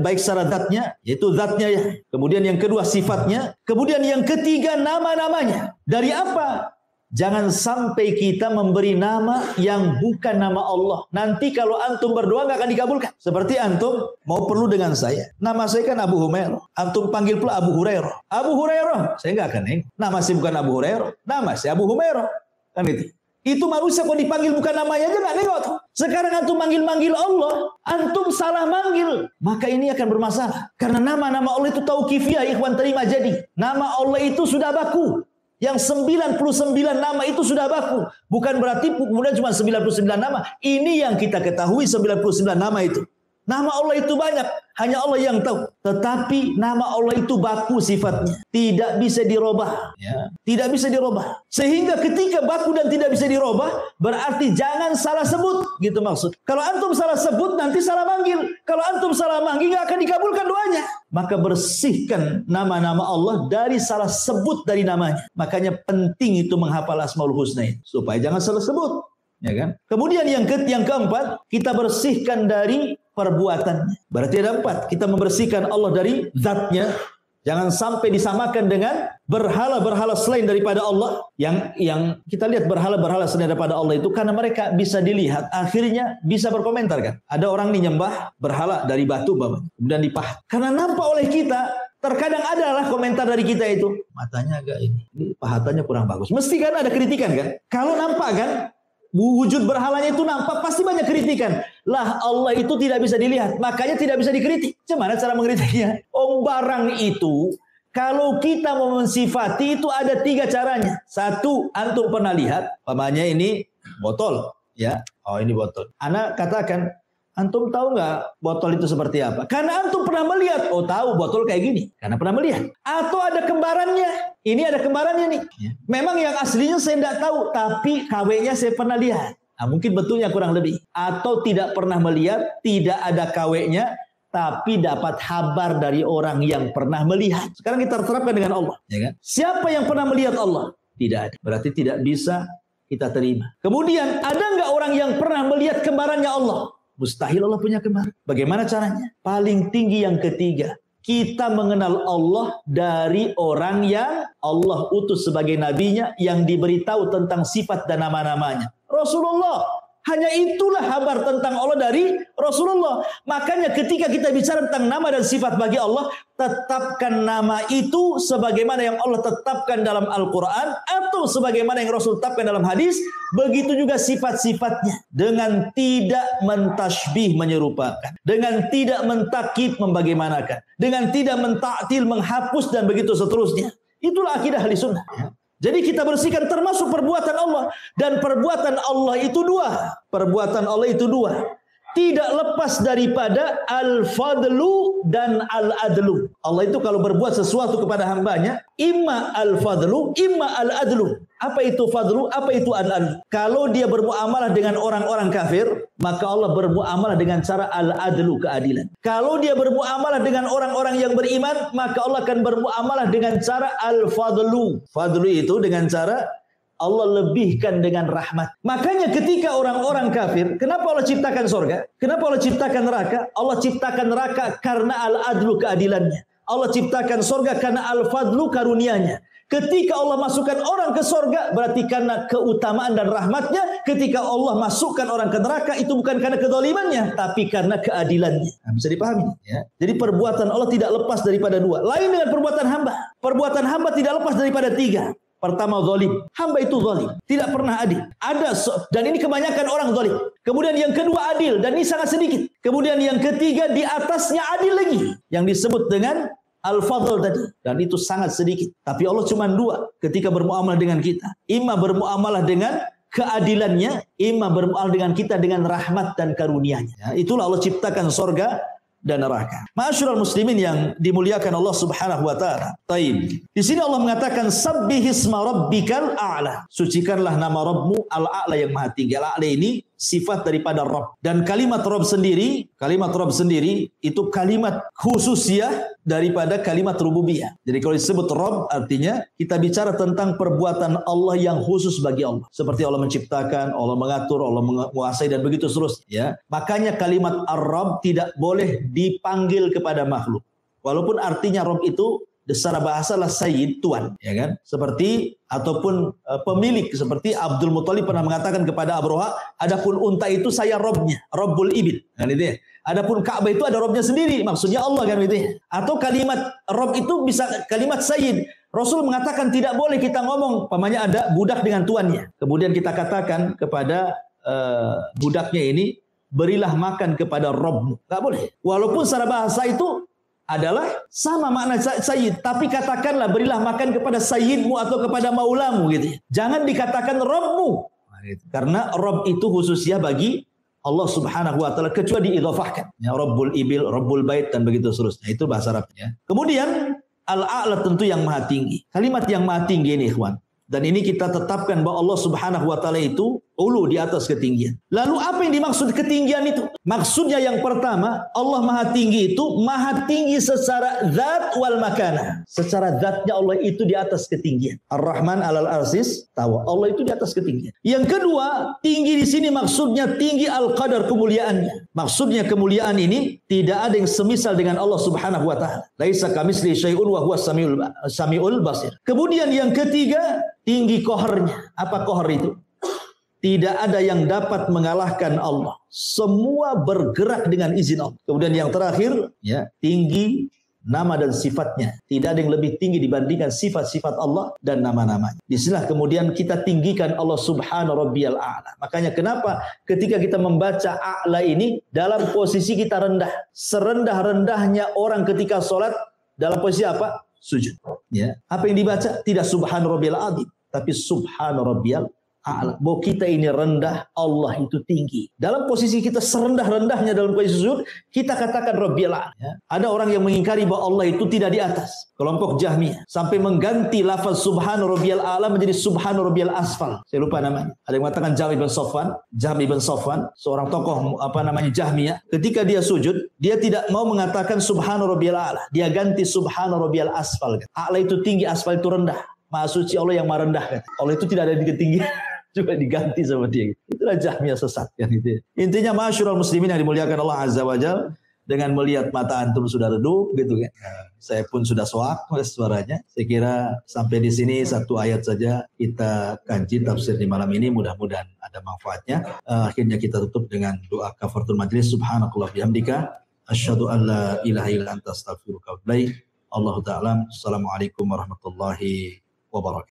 baik secara zatnya, yaitu zatnya ya. Kemudian yang kedua sifatnya. Kemudian yang ketiga nama-namanya. Dari apa? Jangan sampai kita memberi nama yang bukan nama Allah. Nanti kalau antum berdoa nggak akan dikabulkan. Seperti antum mau perlu dengan saya. Nama saya kan Abu Humairah. Antum panggil pula Abu Hurairah. Abu Hurairah. Saya nggak akan nengok. Nama saya bukan Abu Hurairah. Nama saya Abu Humairah. Kan itu. Itu manusia kalau dipanggil bukan namanya aja nggak nengok. Sekarang antum manggil-manggil Allah. Antum salah manggil. Maka ini akan bermasalah. Karena nama-nama Allah itu tauqifiyah. Ikhwan terima jadi. Nama Allah itu sudah baku. Yang 99 nama itu sudah baku. Bukan berarti kemudian cuma 99 nama. Ini yang kita ketahui 99 nama itu. Nama Allah itu banyak. Hanya Allah yang tahu. Tetapi nama Allah itu baku sifatnya. Tidak bisa dirubah. Ya. Tidak bisa dirubah. Sehingga ketika baku dan tidak bisa dirubah, berarti jangan salah sebut. Gitu maksud. Kalau antum salah sebut, nanti salah manggil. Kalau antum salah manggil, nggak akan dikabulkan doanya. Maka bersihkan nama-nama Allah dari salah sebut dari namanya. Makanya penting itu menghafal Asmaul Husna. Supaya jangan salah sebut. Ya kan? Kemudian yang keempat, kita bersihkan dari perbuatannya. Berarti ada 4. Kita membersihkan Allah dari zatnya. Jangan sampai disamakan dengan berhala-berhala selain daripada Allah. Yang kita lihat berhala-berhala selain daripada Allah itu karena mereka bisa dilihat. Akhirnya bisa berkomentar kan. Ada orang nih nyembah berhala dari batu kemudian dipahat. Karena nampak oleh kita. Terkadang adalah komentar dari kita itu. Matanya agak ini pahatannya kurang bagus. Mesti kan ada kritikan kan. Kalau nampak kan. Wujud berhalanya itu nampak pasti banyak kritikan. Lah Allah itu tidak bisa dilihat. Makanya tidak bisa dikritik. Bagaimana cara mengkritiknya? Barang itu kalau kita mau mensifati itu ada 3 caranya. 1, antum pernah lihat. Umpamanya ini botol. Ya, ini botol. Ana katakan, antum tahu nggak botol itu seperti apa? Karena antum pernah melihat. Tahu botol kayak gini. Karena pernah melihat. Atau ada kembarannya. Ini ada kembarannya nih. Memang yang aslinya saya tidak tahu. Tapi KW-nya saya pernah lihat. Mungkin bentuknya kurang lebih. Atau tidak pernah melihat. Tidak ada KW-nya. Tapi dapat kabar dari orang yang pernah melihat. Sekarang kita terapkan dengan Allah. Ya kan? Siapa yang pernah melihat Allah? Tidak ada. Berarti tidak bisa kita terima. Kemudian ada nggak orang yang pernah melihat kembarannya Allah? Mustahil Allah punya kembar. Bagaimana caranya? Paling tinggi yang ketiga. Kita mengenal Allah dari orang yang Allah utus sebagai nabinya yang diberitahu tentang sifat dan nama-namanya. Rasulullah. Hanya itulah kabar tentang Allah dari Rasulullah. Makanya ketika kita bicara tentang nama dan sifat bagi Allah, tetapkan nama itu sebagaimana yang Allah tetapkan dalam Al-Quran atau sebagaimana yang Rasul tetapkan dalam hadis. Begitu juga sifat-sifatnya. Dengan tidak mentashbih menyerupakan. Dengan tidak mentakib membagaimanakan. Dengan tidak mentaktil menghapus dan begitu seterusnya. Itulah akidah ahli sunnah. Jadi kita bersihkan termasuk perbuatan Allah. Dan perbuatan Allah itu 2. Perbuatan Allah itu 2. Tidak lepas daripada al-fadlu dan al-adlu. Allah itu kalau berbuat sesuatu kepada hambanya, imma al-fadlu, imma al-adlu. Apa itu fadlu? Apa itu al-adlu? Kalau dia bermuamalah dengan orang-orang kafir, maka Allah bermuamalah dengan cara al-adlu, keadilan. Kalau dia bermuamalah dengan orang-orang yang beriman, maka Allah akan bermuamalah dengan cara al-fadlu. Fadlu itu dengan cara Allah lebihkan dengan rahmat. Makanya ketika orang-orang kafir, kenapa Allah ciptakan surga? Kenapa Allah ciptakan neraka? Allah ciptakan neraka karena al-adlu, keadilannya. Allah ciptakan surga karena al-fadlu, karunianya. Ketika Allah masukkan orang ke surga, berarti karena keutamaan dan rahmatnya. Ketika Allah masukkan orang ke neraka, itu bukan karena kezalimannya, tapi karena keadilannya. Bisa dipahami? Ya? Jadi perbuatan Allah tidak lepas daripada 2. Lain dengan perbuatan hamba. Perbuatan hamba tidak lepas daripada 3. Pertama, zalim. Hamba itu zalim. Tidak pernah adil. Dan ini kebanyakan orang zalim. Kemudian yang kedua, adil. Dan ini sangat sedikit. Kemudian yang ketiga, di atasnya adil lagi. Yang disebut dengan al-fadl tadi. Dan itu sangat sedikit. Tapi Allah cuma 2 ketika bermuamalah dengan kita. Imma bermuamalah dengan keadilannya. Imma bermuamalah dengan kita dengan rahmat dan karunia-Nya. Ya, itulah Allah ciptakan surga dan neraka. Ma'asyiral muslimin yang dimuliakan Allah Subhanahu wa taala. Taib. Di sini Allah mengatakan sabbihisma rabbikal a'la. Sucikanlah nama Rabbmu al-a'la yang maha tinggi. Al-a'la ini sifat daripada Rabb. Dan kalimat Rabb sendiri itu kalimat khususiyah daripada kalimat rububiyah. Jadi kalau disebut Rabb artinya kita bicara tentang perbuatan Allah yang khusus bagi Allah. Seperti Allah menciptakan, Allah mengatur, Allah menguasai dan begitu seterusnya. Ya. Makanya kalimat Ar-Rabb tidak boleh dipanggil kepada makhluk. Walaupun artinya Rabb itu secara bahasa lah sayyid, tuan, ya kan? Seperti ataupun pemilik, seperti Abdul Muthalib pernah mengatakan kepada Abroha, adapun unta itu saya Robnya, Rabbul Ibil, kan itu ya. Adapun Ka'bah itu ada Robnya sendiri, maksudnya Allah, kan itu ya. Atau kalimat Rabb itu bisa kalimat sayyid. Rasul mengatakan tidak boleh kita ngomong, pamannya ada budak dengan tuannya. Kemudian kita katakan kepada budaknya ini, berilah makan kepada Rabbmu. Enggak boleh. Walaupun secara bahasa itu adalah sama makna sayyid, tapi katakanlah berilah makan kepada sayyidmu atau kepada maulamu gitu. Jangan dikatakan Rabbmu. Karena Rabb itu khususnya bagi Allah Subhanahu wa taala kecuali diidhafahkan. Ya, Rabbul Ibil, Rabbul Bait dan begitu seterusnya. Itu bahasa Arabnya. Kemudian Al-A'la tentu yang maha tinggi. Kalimat yang maha tinggi ini, ikhwan. Dan ini kita tetapkan bahwa Allah Subhanahu wa taala itu ulu di atas ketinggian. Lalu apa yang dimaksud ketinggian itu? Maksudnya yang pertama, Allah Maha Tinggi itu maha tinggi secara zat wal makanah. Secara zatnya Allah itu di atas ketinggian. Ar-Rahman 'alal arsis tawa. Allah itu di atas ketinggian. Yang kedua, tinggi di sini maksudnya tinggi al-qadar, kemuliaannya. Maksudnya kemuliaan ini tidak ada yang semisal dengan Allah Subhanahu wa taala. Laisa kamitsli syai'un wa huwas samiul basir. Kemudian yang ketiga, tinggi qaharnya. Apa qahar itu? Tidak ada yang dapat mengalahkan Allah. Semua bergerak dengan izin Allah. Kemudian yang terakhir, ya, tinggi nama dan sifatnya. Tidak ada yang lebih tinggi dibandingkan sifat-sifat Allah dan nama-namanya. Disinilah kemudian kita tinggikan Allah Subhanahu Rabbiyal A'la. Makanya kenapa ketika kita membaca A'la ini dalam posisi kita rendah. Serendah-rendahnya orang ketika sholat dalam posisi apa? Sujud. Ya. Apa yang dibaca? Tidak Subhanahu Rabbiyal Azim, tapi Subhanahu Rabbiyal A'la. Bahwa kita ini rendah, Allah itu tinggi. Dalam posisi kita serendah-rendahnya dalam posisi sujud, kita katakan Rabbiyal A'la. Ya. Ada orang yang mengingkari bahwa Allah itu tidak di atas. Kelompok Jahmiyah. Sampai mengganti lafaz Subhana Rabbiyal A'la menjadi Subhana Rabbiyal Asfal. Saya lupa namanya. Ada yang mengatakan Jahm ibn Safwan, seorang tokoh Jahmiyah. Ketika dia sujud, dia tidak mau mengatakan Subhana Rabbiyal A'la. Dia ganti Subhana Rabbiyal Asfal. A'la itu tinggi, asfal itu rendah. Maha suci Allah yang maha rendah. Allah itu tidak ada di ketinggian. Juga diganti sama dia. Itulah Jahmiyah sesat kan itu. Intinya masyarul muslimin yang dimuliakan Allah Azza wa Jalla, dengan melihat mata antum sudah redup gitu kan. Saya pun sudah soak suaranya. Saya kira sampai di sini satu ayat saja kita kaji tafsir di malam ini, mudah-mudahan ada manfaatnya. Akhirnya kita tutup dengan doa kafaratul majlis. Subhanakallah bihamdika asyhadu an la ilaha illa anta astaghfiruka wa atubu ilaik. Allahu ta'ala. Assalamualaikum warahmatullahi wabarakatuh.